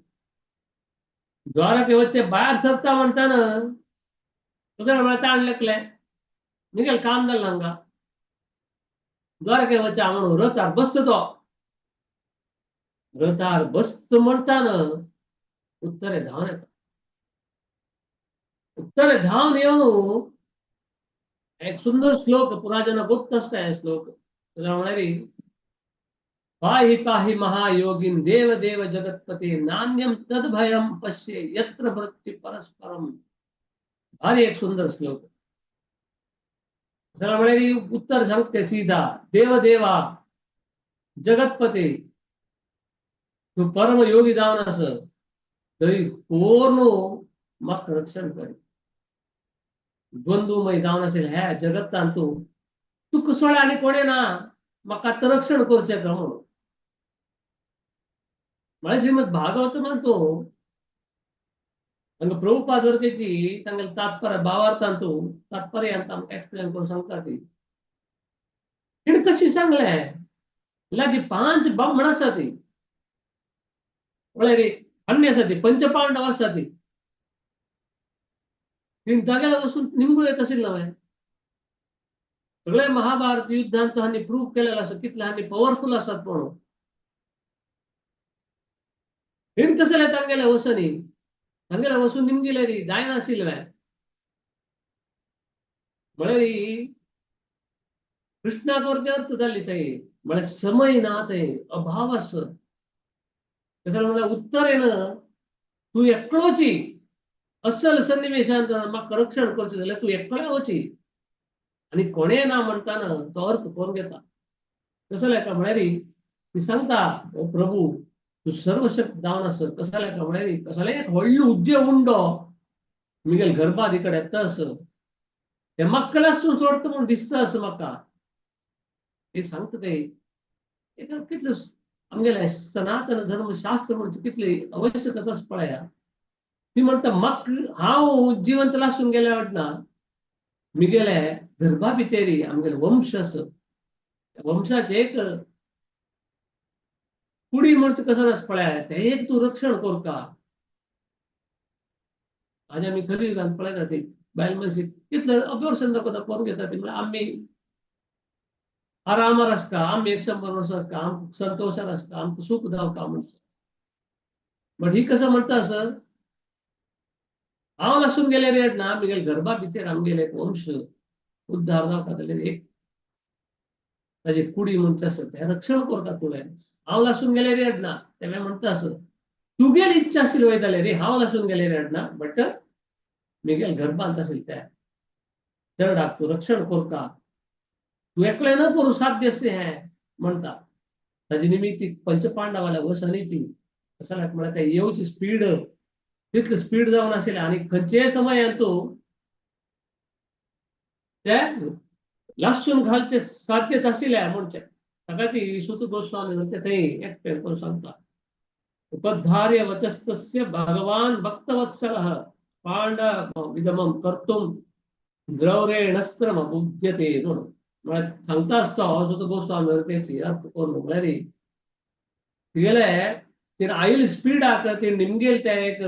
द्वारके वच्चे भायर सरता म्हणटाना कसं म्हळ्यार ताण लेखले निगेल काम जालें हांगा. द्वारके वच्चा म्हणून रथार बसत तो रथार बसत म्हणटाना उत्तरे धांवन येता. उत्तरे धांवन येवन एक सुंदर श्लोक पुराजना गोत्त आसता हे श्लोक म्हळ्यार पाहि पाहि महायोगिन देव देव जगतपते नान्यम तद्भयम पश्ये यत्र मृत्यु परस्परम. भारी एक सुंदर श्लोक म्हळ्यार उत्तर सांगते सीधा देव देवा जगतपते तू परम योगी जावन आस थंय कोण म्हाका रक्षण करी. द्वंद्वमय जावन आशिल्ले ह्या जगतांत तू कसोळे आनी कोणें ना म्हाका आतां रक्षण करचें का म्हणून. म्हळ्यार श्रीमद भागवत म्हणतो हांगा प्रभुपाद वर्गेची तांगेले तात्पर्य भावार्थांत तात्पर्यांत आमकां एक्सप्लेन करून सांगता ती. तिणें कशी सांगले लागी 5 ब्राह्मण आसा ती म्हळ्यार अन्य आसा ती पंचपांडव आसा ती तीन जाग्याला वचून निमगू येत आशिल्लें नव्हे. सगळे महाभारत युद्धांत हांणी प्रूव्ह केलेलो आसा कितले हांणी पॉवरफुल आसात म्हणून. हिण कसले तांगेले वचनी तांगेले वचून निमगेले री जायनाशिल्ले म्हळ्यार कृष्णाक वर्गे अर्थ जाल्ली थंय म्हळ्यार समय ना थंय अभाव आसा. म्हळ्यार उत्तरेन तू एकलोची असल सन्निवेशांत म्हाका रक्षण करचें जाल्यार तू एकले वची आनी कोणें ना म्हणटाना तो अर्थ करून घेता. कसले का म्हळ्यार ती सांगता ओ प्रभू तू सर्वशक्त जावन आस. कसले का म्हळ्यार कसले एक व्हडलो उज्जे उंडो मुगेल गर्भात इकडे येता आस ते म्हाका लासून सोडता म्हूण दिसता आस म्हाका. ते सांगता ते कितले आमगेले सनातन धर्मशास्त्र म्हणजे कितली आवश्यकता आसा पळया. ती म्हणटा म्हाका हांव जिवंत लासून गेल्या वाटना मुगेले गर्भा भितर आमगेले वंश आसा वंशाचे एक कुडी म्हणचे कसं आस पळया ते एक तू रक्षण करता. आज आमी कलियुगांत पळयता ती बायल मनशी कितले अबॉर्शन दाखोवता करून घेता ती म्हळ्यार आमी आरामार आसता आमी 100 वर्सां आसता आमकां संतोशान आसता आमकां सूख जावका म्हणटा. बट ही कसं म्हणटा सर हांव लासून गेले रे ना मुगेले गर्भा भितर आमगेले एक वंश उद्धार जावका जाल्यार एक ताजी कुडी म्हणटा आसा तें रक्षण करता तुवें. हांव लासून गेले रे ना तेवें म्हणटा आसा तुगेली इच्छा आशिल्ली वयताले रे हांव लासून गेले रे ना बट मुगेले गर्भांत आशिल्ले त्या चरडाक तूं रक्षण करता. तू एकले न करूं साध्य से हें म्हणटा. ताजे निमित्त पंचपांडवाल्या वसनी ती कसल्याक म्हळ्यार ते येवची स्पीड तितली स्पीड जावन आशिल्लें आनी खंयचेय समयांत ते लसूण घालचे साध्य तहसील म्हणचे सकाळची सुत गोस्वामी म्हणते थंय एक्सप्लेन करून सांगता उपधार्य वचस्तस्य भगवान भक्तवत्सलः पांडव विदमं कर्तुम द्रौरेणस्त्रम बुध्यते म्हणून मला सांगता असतो सुत गोस्वामी म्हणते अर्थ कोण म्हळ्यार तिगेले तीन आईल स्पीड आक ते निमगेल ते एक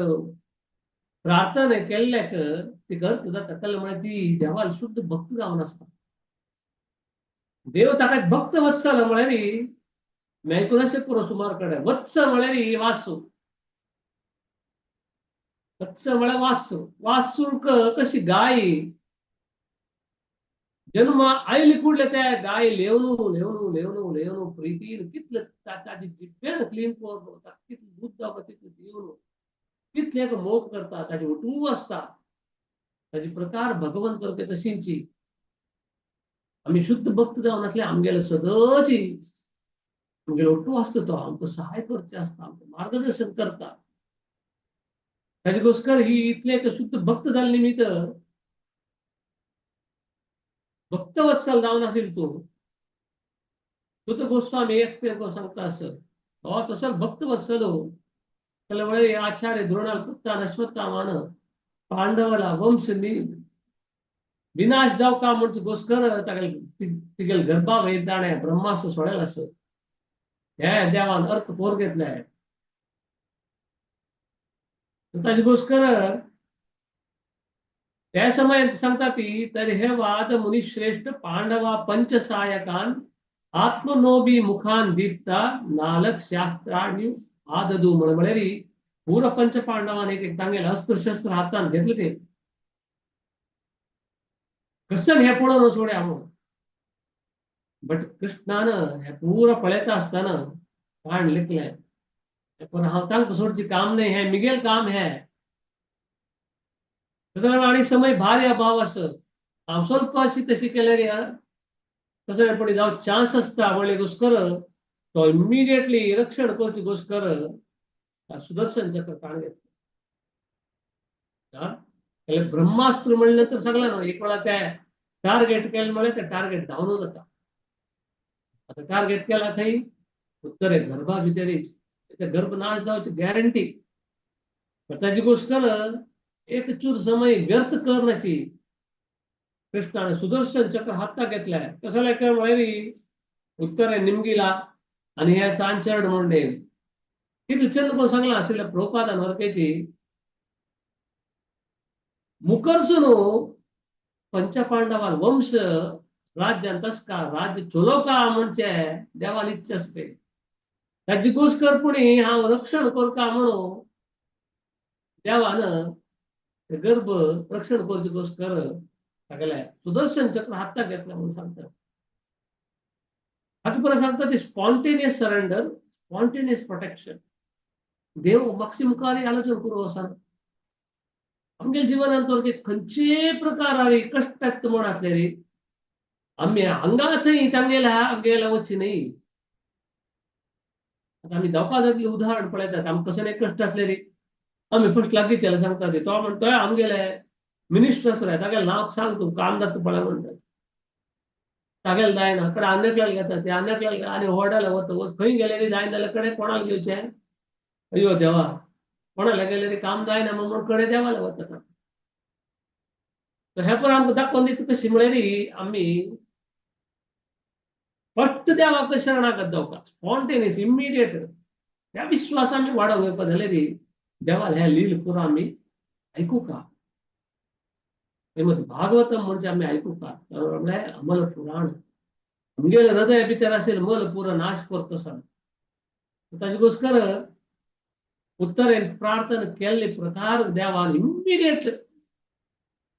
प्रार्थना केल्ल्याक ती अर्थ जाता कल्ल म्हळ्यार ती देवाल शुद्ध भक्त जावन आसता देव ताका भक्त वत्सल म्हळ्यार मैकुनाशे पुरो सुमार कडे वत्स म्हळ्यार वासू वत्स म्हळ्यार वासू वासूक कशी गाय जन्म आयली कुडले त्या गाय लेवनू लेवनू लेवनू लेवनू प्रितीन कितले ताची जिब्बेन क्लीन करता कितले दूध दावता तितले दिवन कितले मोग करता ताची उठू असता ताची प्रकार भगवंत करके तशींची आम्ही शुद्ध भक्त जावन आसले आमगेले सदोची आमगेलो ओटू आसता तो आमकां सहाय करचे आसता आमकां मार्गदर्शन करता ताचे घोस्कर ही इतले शुद्ध भक्त जाले निमित्त भक्तवत्सल जावन आशिल तू गोस्वामी एक्सप्लेन करून सांगता असत हो तसो भक्तवत्सल जाल्यार आचार्य द्रोणाल पुत्ता अश्वत्थामान पांडवाला वंश विनाश जावका म्हणचे घोस्कर तिगेल गर्भा वयर ताणें ब्रह्मास्त्र सोडेल आसत हे देवान अर्थ कोर घेतले ताचे घोस्कर त्या समयात सांगता ती तर हे वाद मुनिश्रेष्ठ पांडवा पंचसायकान आत्मनोबी मुखान दीप्ता नालक शास्त्राणी आददू म्हळ्यार पूर पंच पांडवान एक तांगेल अस्त्र शस्त्र हातान घेतले ते कृष्ण हे पळोवन सोड्या म्हणून बट कृष्णान हे पूर पळयता आसतना काण लिखले पण हांव तांकां सोडची काम नाही हे मिगेल काम हे आणि समय भारी अभाव असत हांव स्वल्प अशी तशी केल्यार कसं पण जावं चान्स आसता म्हणले घोस्कर तो इमिडिएटली रक्षण करचे घोस्कर सुदर्शन चक्र काण घेतले ब्रह्मास्त्र म्हणले तर सगळं न्हू एक वेळा ते टार्गेट केलें म्हळ्यार ते टार्गेट धांवन जाता आता टार्गेट केला खंय उत्तरे गर्भा भितरीच ते गर्भ नाश जावची गॅरंटी ताची घोस्कर एक चूर समय व्यर्थ कर नाशी कृष्णाने सुदर्शन चक्र हाता घेतल्या कसले कर म्हळ्यार उत्तरे निमगिला आणि हे सांचर्ड म्हणले कितले चंद कोण सांगला आशिल्ले प्रभुपादान वरकेची मुखर्सून पंचपांडवान वंश राज्यान तस्का राज्य चलोवका म्हणचे देवान इच्छा असते ताची घोस्करपणी हांव रक्षण करता म्हणून देवान गर्भ रक्षण करचे घोस्कर तागेले सुदर्शन चक्र हाताक घेतले म्हणून सांगता हाका परत सांगता ते स्पॉन्टेनियस सरेंडर स्पॉन्टेनियस प्रोटेक्शन देव म्हाका मुखार आलोचन करूं वचना आमगे जिवनांत खंयचे प्रकार कश्ट येता म्हण आसले रे आमी हांगा थंय तांगेला वचची न्ही आता आमी जावपाक उदाहरण पळयतात आमकां कसले कश्ट आसले रे आमी फर्स्ट लागींचे सांगता ते तो म्हणतोय आमगेले मिनिस्टर्स रे तागेलें नांव सांग तूं काम जाता पळय म्हणटात तागेलें जायना कडे आनेकल्याक घेता ते आनेकल्याक आनी हॉर्डाला वता खंय गेले जायना जाल्यार कडे कोणाक घेवचें अयो देवा कोणाला गेले काम जायना म्हणून कडे देवाला वता तर हे पण आमकां दाखोवन दिता कशी म्हळ्यार आमी फक्त देवाक शरणागत जावपाक स्पॉन्टेनियस इमिडिएट त्या विश्वास आमी वाडोवंक येवपा जाल्यार देवाल हे लील पुरो आमी आयकुका भागवतम म्हणजे आमी आयकुका म्हळ्यार अमल पुराण आमगेले हृदय भितर आशिल्ले मल पुरो नाश करता आसा ताचे घोस्कर उत्तरेन प्रार्थना केल्ले प्रकार देवान इमिडिएट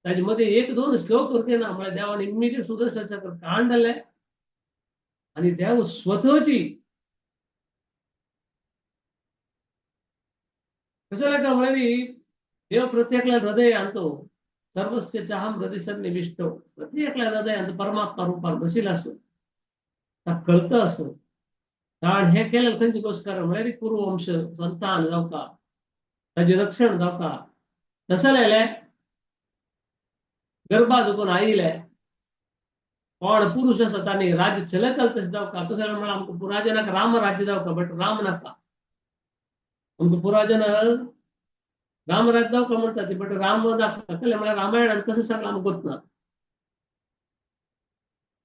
ताजे मध्ये एक दोन श्लोक करते ना म्हळ्यार देवान इमिडिएट सुदर्शन चक्र कांडले आणि देव स्वतःची कसं का म्हळ्यार देव प्रत्येकल्या हृदय आणतो सर्वस्य चाहम हृदय निविष्टो प्रत्येकल्या हृदय आणतो परमात्मा रूपार बशिला असो कळत असो कारण हे केलें खंयचे घोस्कर म्हळ्यार कुरुवंश संतान जावका ताजे रक्षण जावका तसलेले गर्भा दुखून आयिले कोण पुरुष आसा तांणी राज्य चलयताले तशें जावका कसं म्हळ्यार आमकां पुराजनाक राम राज्य जावका बट राम नाका आमकां पुराजन राम राज्य जावका म्हणटा ती बट राम नाका कसलें म्हळ्यार रामायणान कसं सांगलां आमकां गोत ना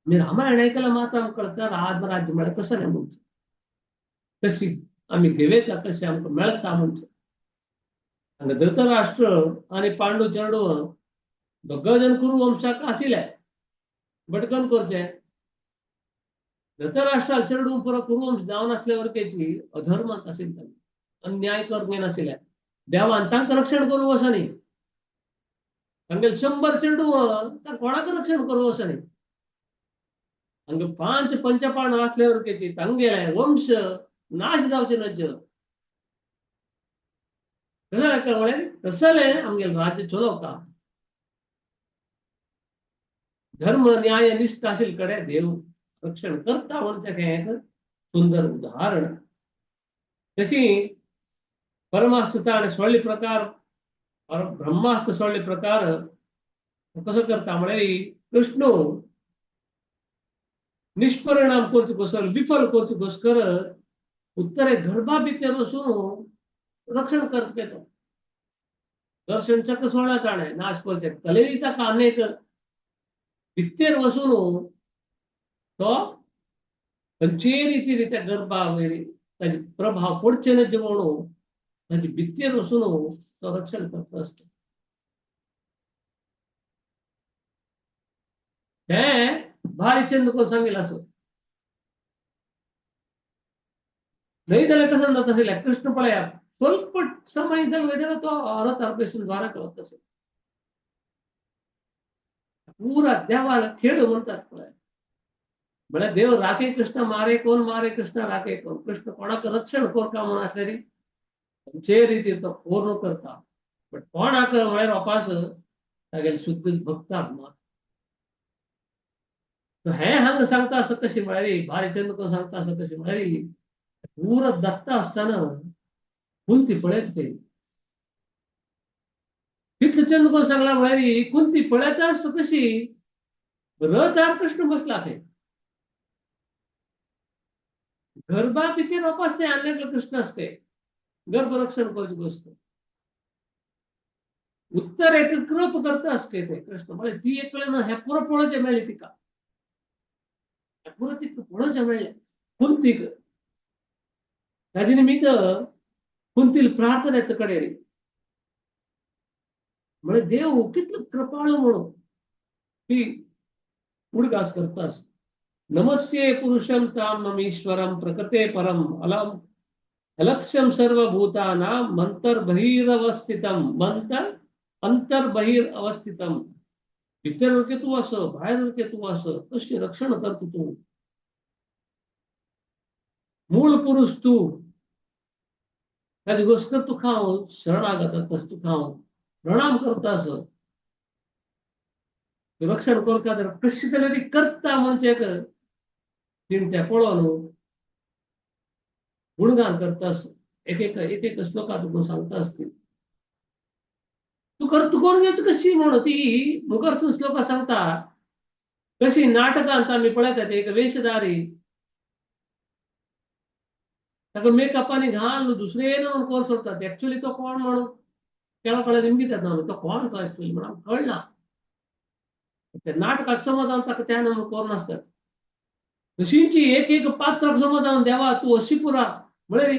मी रामायण ऐकलं मात्र आमकां कळटा रामराज्य म्हळ्यार कसं नाही म्हणचे कशी आमी घेवेता कशी आमकां मेळटा म्हणचे हांगा धृतराष्ट्र आनी पांडू चेडूं दोग जण कुरू वंशाक आशिल्ले भटकन करचे धृतराष्ट्राल चेडूं पुरो कुरुवंश जावन आसले वरकेची अधर्मांत आशिल्ले तांणी अन्याय करपी नाशिल्ले देवान तांकां रक्षण करूं वचनी तांगेले 100 चेडूं तांकां कोणाक रक्षण करूं वचनी हांगा 5 पंचपांडव आसले वरकेची तांगेले वंश नाश जावचे नज्य कसं म्हळ्यार कसले आमगेलें राज्य चलोवका धर्म न्याय निष्ठ आशिल्ले कडेन देव रक्षण करता म्हणचे हें एक सुंदर उदाहरण तशी परमास्त्र आनी सोळले प्रकार ब्रह्मास्त्र सोळले प्रकार कसो करता म्हळ्यार कृष्ण निष्परिणाम करचे घोसर विफल करचे घोसकर उत्तरे गर्भा भितर वचून रक्षण करता तो दर्शन चक्र सोळा ताणें नाश करचे तलेरी ताका अनेक भितर वचून तो खंयचे रितीन त्या गर्भा वयर ताजे प्रभाव पडचे नजे म्हणून ताजे भितर वचून तो रक्षण करता आसता हें भारी चंद कोण सांगिल्लें आसत नहीं जाल्यार कसं जाता आशिल्लें कृष्ण पळयात स्वल्प समय जालें तो रथार बसून द्वारका वता आसत पूरा देवाला खेळ म्हणतात पळय म्हळ्यार देव राखे कृष्ण मारे कृष्ण राखे कोण कृष्ण कोणाक रक्षण करता म्हणून आसलेली खंयचे रितीन तो पूर्ण करता बट कोणाक म्हळ्यार वापस तागेले शुद्ध भक्ताक मात हें हांगा सांगता आसत कशें म्हळ्यार भारीचंद कोण सांगता आसत कशें म्हळ्यार पूरा दत्ता आसतना कुंती पळयत खंय तितले चंद कोण सांगला म्हळ्यार कुंती पळयता आसता कशी रथार कृष्ण बसला खंय गर्भा भितर वपास ते आनेकलो कृष्ण असते गर्भरक्षण करचे गोष्ट उत्तर एक कृप करता असते ते कृष्ण म्हळ्यार ती एक वेळ हे पुरो पळोवचें मेळ्ळें तिका पुरो तिका पळोवचें मेळ्ळें कुंतीक ताजे निमित्त कुंतील प्रार्थना येता कडेन म्हळ्यार देव कितलो कृपाळू म्हणून ती उडगास करता नमस्ये पुरुषं तां ममीश्वरं प्रकृते परम अलम अलक्ष्यम सर्वभूतानां मंतर्बहिरवस्थितं मंतर अंतर्बहिरवस्थितं भितर के तू आस भायर के तू आस कशें रक्षण करता तू मूळ पुरुष तू ताजे घोस्कर तुका हांव शरणागत तस तुका हांव प्रणाम करता आस रक्षण करता तर कशें तरेन करता म्हणजे तीन ते पळोवन गुणगान करता एक एक श्लोकात तुका सांगता असतील तू करून घेवची कशी म्हणून ती मुखारसून श्लोका सांगता कशी नाटकांत आमी पळयतात एक वेशधारी ताका मेकअप आनी घाल दुसरे म्हणून कोण सोडतात एक्चुअली तो कोण म्हणून केळा कळ्ळें निमगीत येता तो कोण तो एक्चुअली म्हणून आमकां कळना त्या नाटकाक समज हांव ताका त्या म्हणून कोण नासतात तशींची एक एक पात्राक समज हांव देवा तूं अशी पुरा म्हळ्यार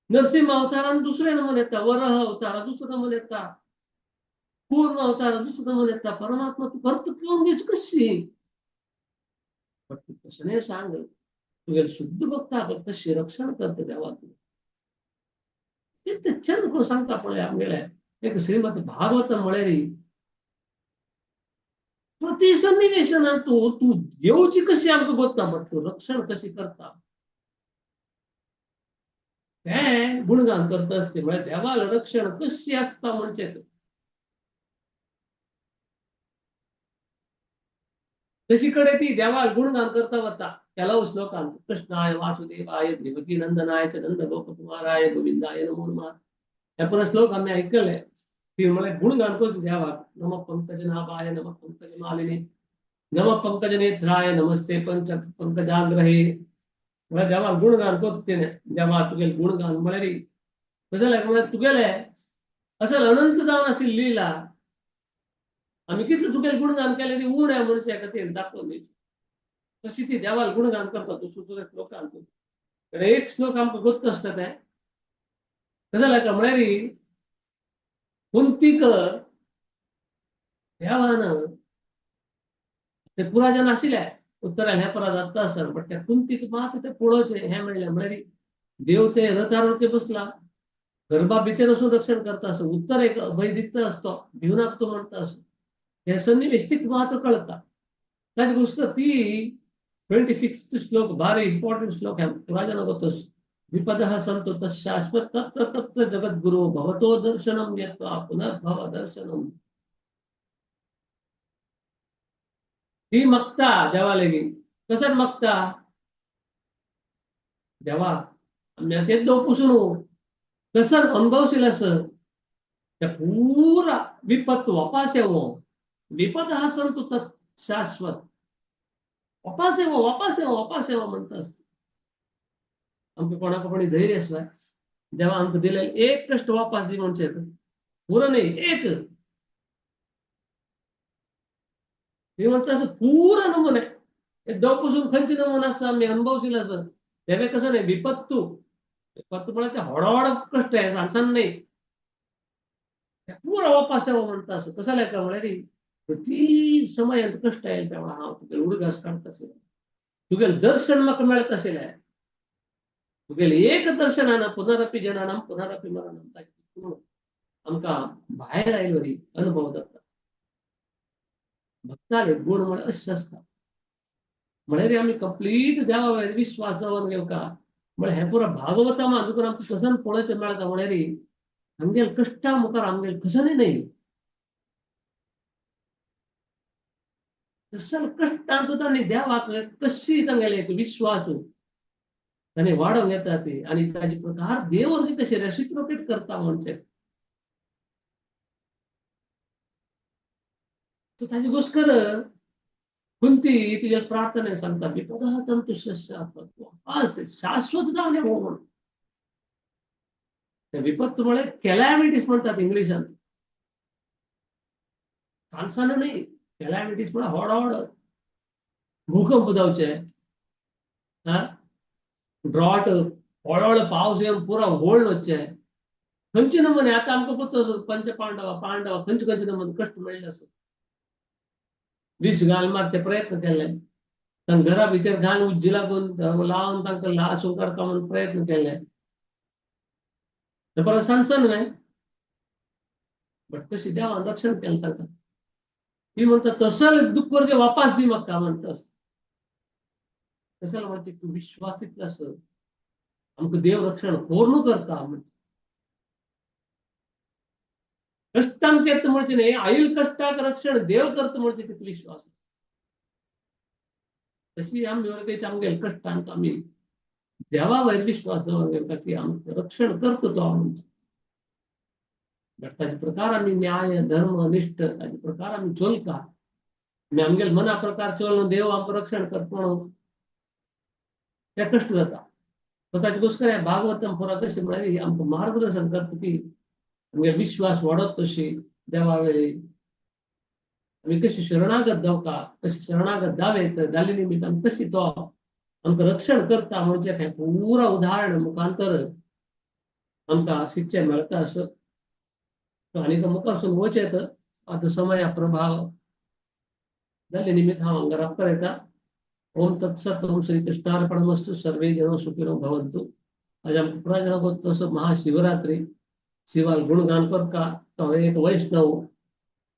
नरसिंह अवतारान दुसरे नमून येता वरह अवतारा दुसरो नमून येता पूर्व अवतारा दुसरो नमून येता परमात्मा तूं करत घेवन घेवची कशी बट तूं तशें न्ही सांग तुगेले शुद्ध भक्ताक कशी रक्षण करता देवा तूं कितें चंद कोण सांगता पळय आमगेले एक श्रीमद भागवतम म्हळ्यार प्रति सन्निवेशनात तू येवची कशी आमकां गोत्ता बट तूं रक्षण कशी करता तें गुणगान करता आसता म्हळ्यार देवालें रक्षण कशी आसता म्हणजे तशी कडेन ती देवाक गुणगान करता वता केलो श्लोकांत कृष्णाय वासुदेवाय देवकी नंदनाय च नंद गोपकुमाराय गोविंदाय नमो नमः हे पुरो श्लोक आमी आयकले ती म्हळ्यार गुणगान करचें देवाक नमः पंकजनाभाय नमः पंकजमालिनी नम पंकज नेत्राय नमस्ते पंच पंकजाग्रहे मला जेव्हा गुणगान करते ना जेव्हा तुगेल गुणगान म्हळ्यार कसं म्हळ्यार तुगेले असल अनंत जावन अशी लीला आम्ही कितलं तुगेल गुणगान केले ती उण आहे मनशाच्या खातीर दाखोवन दिवची तशी ती देवाल गुणगान करता तू सुतुरे श्लोकांत एक श्लोक आमकां गोत्त आसता ते कसं लायका म्हळ्यार कुंतीक देवान ते पुराजन आशिल्ले उत्तरायण हे परत जाता आसता बट त्या कुंतीक मात ते पळोवचें हें मेळ्ळें म्हळ्यार देव ते रथारूढ बसला गरबा भितर वचून रक्षण करता असं उत्तर एक अभय दिता असतो भिवनाक तो म्हणता असो हे सन्निवेश तीक मात्र कळता ताजे घुसकर ती 26th श्लोक भारी इंपॉर्टंट श्लोक है पुराजन गोतोस विपदः संतो तशाश्वत तत्र तत्र जगद्गुरु भवतो दर्शनम यत्वा पुनर्भव दर्शनम ती मगता देवा लेगी कसं मगता देवा आम्ही तेच दोपुसून कसं अनुभवशील असं त्या पुरा विपत वापासेवो विपद हा संतो तत् शाश्वत वापासेवो म्हणता असत आमकां कोणाक कोणी धैर्य आसला देवा आमकां दिले एक कष्ट वापास दी म्हणचे पुरो नाही एक ते म्हणता असं पुरा नमुने दोपासून खंयचे नमुना आसा आमी अनुभवशील असं तेवे कसं नाही विपत्तू विपत्तू म्हळ्यार ते हडहड कष्ट आहे सांगसान नाही पुरा वापासेवो म्हणता असं कसं लेका म्हळ्यार प्रति समयांत कष्ट येईल तेव्हा हांव तुगेले उडगास काडटा आशिल्लो तुगेलें दर्शन म्हाका मेळत आशिल्लें तुगेलें एक दर्शनान पुनरपि जनानां पुनरपि मरणम ताची आमकां भायर आयलो री अनुभव जाता भक्ताले गुण म्हळ्यार अशें आसता म्हळ्यार आमी कंप्लीट देवा वयर विश्वास दवरून घेवका म्हळ्यार हें पुरो भागवतामा दुकर आमकां कसन पळोवचें मेळटा म्हळ्यार आमगेल कश्टा मुखार आमगेल कसनय नाही तसल कष्टांत तांणी देवाक कशी तांगेले एक विश्वास तांणी वाडोवंक येता ती आनी ताजे प्रकार देव कशें रेसिप्रोकेट करता म्हणजे तो ताजे घुसकर कुंती तिच्या प्रार्थने सांगता विपदः तंतु शाश्वत जावन येवो म्हूण विपत्त म्हळ्यार कॅलॅमिटीज म्हणटात इंग्लिशांत सांगसान न्ही कॅलॅमिटीज म्हळ्यार हडहड भूकंप जावचे ड्रॉट हळहळ पावस येवन पुरा व्होळ वचचे खंयचे नमुने आतां आमकां पत्तो पंच पांडवा खंयचे खंयचे नमुने कश्ट मेळ्ळे आसत विष घाल मारचे प्रयत्न केले तांकां घरा भितर घालून उज्जी लागून लावन तांकां लासून काडटा म्हणून प्रयत्न केले परत सांगसन न्हय बट कशी देवान रक्षण केलें तांकां ती म्हणटा तसल दुःख वर्गे वापास दी म्हाका म्हणटा कशाला म्हणते तू विश्वास इतलो आसत आमकां देव रक्षण पूर्ण करता कष्टांक येता म्हणचे न्ही आईल कष्टाक रक्षण देव करता म्हणचे तितलो विश्वास तशी आमी वरगेचे आमगेले कष्टांत आमी देवा वयर विश्वास दवरून घेवका की आमकां रक्षण करता तो म्हणजे बट ताजे प्रकार आमी न्याय धर्म निश्ठ ताजे प्रकार आमी चलता आमी आमगेले मना प्रकार चलून देव आमकां रक्षण करता म्हणून ते कष्ट जाता ताजे घुसकर भागवतम पुरा कशें म्हळ्यार आमकां मार्गदर्शन करता की आमगे विश्वास वाडत तशी देवा वयली आमी कशी शरणागत जावका कशी शरणागत जावेत जाले निमित्त आमी कशी तो आमकां रक्षण करता म्हणजे हें पुरा उदाहरण मुखांतर आमकां शिकचें मेळटा असो आनीक मुखारसून वचेत आतां समय प्रभाव जाले निमित्त हांव हांगा रावपाक येता ओम तत्सत ओम श्री कृष्णार्पणमस्तु सर्वे जनो सुखिनो भवन्तु आज आमकां पुराजन तसो महाशिवरात्री शिवाल गुणगान करता तो एक वैष्णव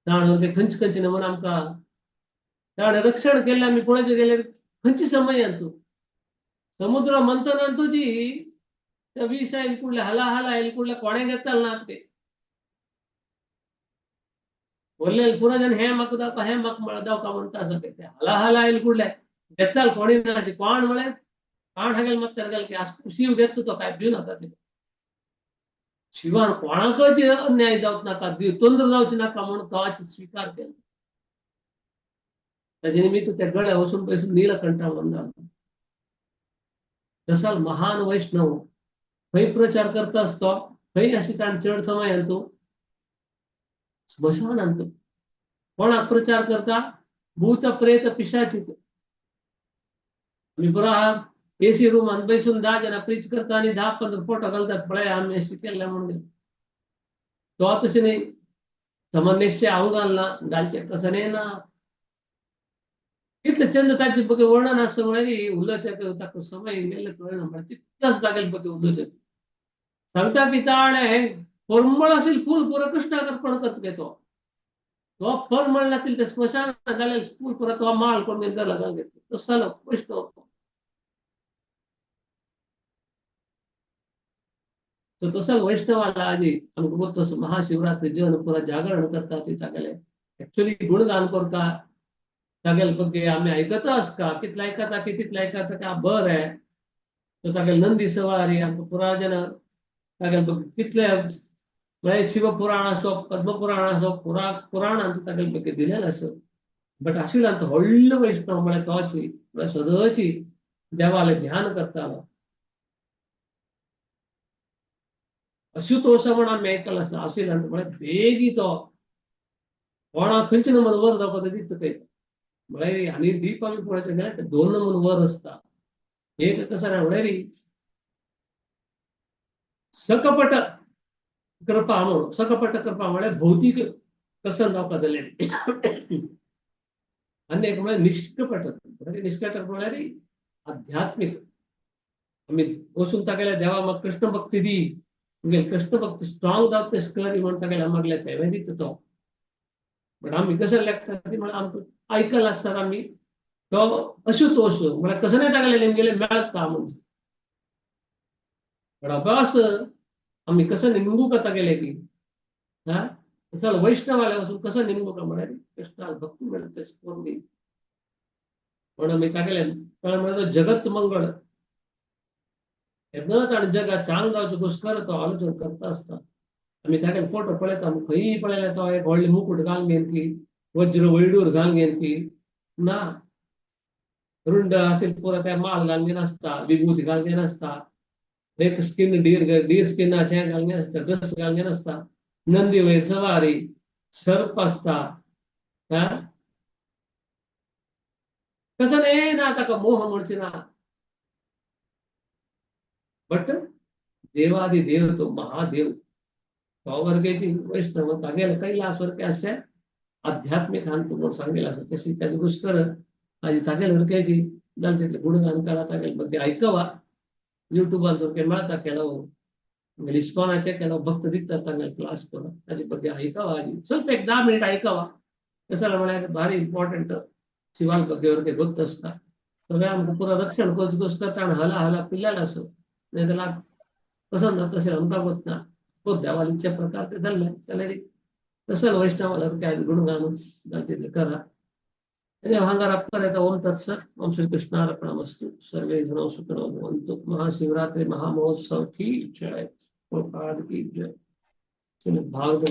ताणें खंयचे खंयचे नमुने आमकां ताणें रक्षण केलें आमी पळोवचे गेल्यार खंयचे समयांत समुद्र मंथनांत तुजी त्या विष आयले कुडले हाला आयले कुडले कोणे घेताल नात ते बोलले पुराजन हें म्हाका दावका म्हणटा आसा ते हाला आयले कुडले घेताल कोणी ना कोण म्हळ्यार कोण हागेल मागता गेले की शिव घेता तो काय भिव नाका ते शिवान कोणाकच अन्याय जावच नाका तोंदर जावची नाका म्हणून तोच स्वीकार केलो त्याच्या निमित्त त्या गळ्या बसून पैसून नीलकंठा म्हणून झाला. जसा महान वैष्णव खंय प्रचार करता असतो, खंय अशी ताण चढ समय आणतो, स्मशान आणतो. कोणाक प्रचार करता? भूत प्रेत पिशाचित. मी बरा एसी रूम आणि बसून 10 जण प्रीच करता आणि 10-15 फोटो घालतात, पळय आम्ही अशी केल्या म्हणून. तो तसे नाही. सामान्यशे अवघालना घालचे कसं नाही ना. इथलं चंद ताचे ಬಗ್ಗೆ वर्णन असं म्हणाली उल्लचक समय गेलं कळलं तितकंच लागेल ಬಗ್ಗೆ उल्लचक सांगता की ताणे परिमळ असेल फुल पुरं कृष्णाक अर्पण करत घेतो. तो परिमळातील ते स्मशान घालेल फुल पुरा तो माळ कोण गला घाल घेतो तसा वैष्णव होतो. तो तसा वैष्णवाला आजी आमको बोलतो महाशिवरात्री जन पुरा जागरण करता तिथं गेले ऍक्च्युअली गुणगान करता तागेल ಬಗ್ಗೆ आम्ही ऐकतास का कितला ऐकता कितीतला ऐकता का बर आहे. तो तागेल नंदी सवारी आमको पुराजन तागेल ಬಗ್ಗೆ कितले म्हणजे शिवपुराण असो पद्मपुराण असो पुराण तागेल ಬಗ್ಗೆ दिलेलं असो. बट आशिलांत व्हडलं वैष्णव म्हळ्यार तोची सदची देवाला ध्यान करता अशुतोष म्हण आम्ही ऐकलं असं आशिलांत म्हळ्यार बेगी तो कोणा खंयचे नंबर वर दाखवता तिथं काही म्हळ्यार आणि दीप आम्ही पळायचं गेल्या तर 2 नंबर वर असता. एक कसं नाही म्हळ्यार सकपट कृपा म्हणून सकपट कृपा म्हळ्यार भौतिक कसं दाखवता जाल्यार आणि एक म्हळ्यार निष्कपट निष्कपट म्हळ्यार आध्यात्मिक आम्ही वचून तागेल्या देवा मग कृष्ण भक्ती दी म्हणजे कृष्ण भक्ती स्ट्रॉंग जावतेस कर म्हणून तागेल्या मागल्या तेव्हा दित तो. पण आम्ही कसं लागतात ती म्हळ्यार आमचं ऐकलं सर आम्ही तो अशुतोष म्हळ्यार कसं नाही तागेले नेमगेले मेळत का म्हणजे पण अभ्यास आम्ही कसं निमगू का तागेले की हा कसं वैष्णवाला पासून कसं निमगू का म्हळ्यार कृष्णाला भक्ती मिळतेस कोण दी म्हणून मी तागेले म्हळ्यार जगत मंगळ नत आणि जगा चांग जावचे घुसकर तो आलोचन करता असता. आम्ही तागेले फोटो पळयता खंयी पळयले तो एक व्हडले मुकुट घालून घेन की वज्र वैडूर घालून घेन की ना रुंड असेल पुरा त्या माळ घालून घेन असता विभूती घालून घेन असता एक स्किन डीर स्किनाचे घालून घेन असता ड्रेस घालून घेन असता नंदी वयर सवारी सर्प असता हा कसं नाही ना ताका मोह म्हणचे ना. बट देवादी देव तो महादेव तो वर्गाची वैष्णव तागेल कैलास वर्गे असे आध्यात्मिक हान म्हणून सांगेल असं तशी त्याची घुसकर आणि तागेल वर्गाची जाल तिथले गुणगान करा तागेल मध्ये ऐकवा युट्यूबांचो के मेळता केलो इस्कॉनाचे केलो भक्त दिसतात तागेल क्लास करा ताजे ಬಗ್ಗೆ ऐकवा आजी ಸ್ವಲ್ಪ एक 10 मिनिट ऐकवा कशाला म्हणाय भारी इम्पॉर्टंट शिवाल ಬಗ್ಗೆ ಅವ್ರಿಗೆ ಗೊತ್ತಸ್ತಾ सगळ्या आमचं पुरा रक्षण कोच करता हला हला पिल्लाला असं नाही त्याला कसं ना तसे आमका होत ना तो देवालीच्या प्रकार ते धरले त्याला तसं वैष्णवाला काय गुणगान जाते करा आणि अहंकार करायचा ओम तत्सत ओम श्री कृष्णार्पणमस्तु सर्वे जनो सुखिनो भवन्तु. महाशिवरात्रि महामहोत्सव की जय. प्रभुपाद की जय. चलो भाग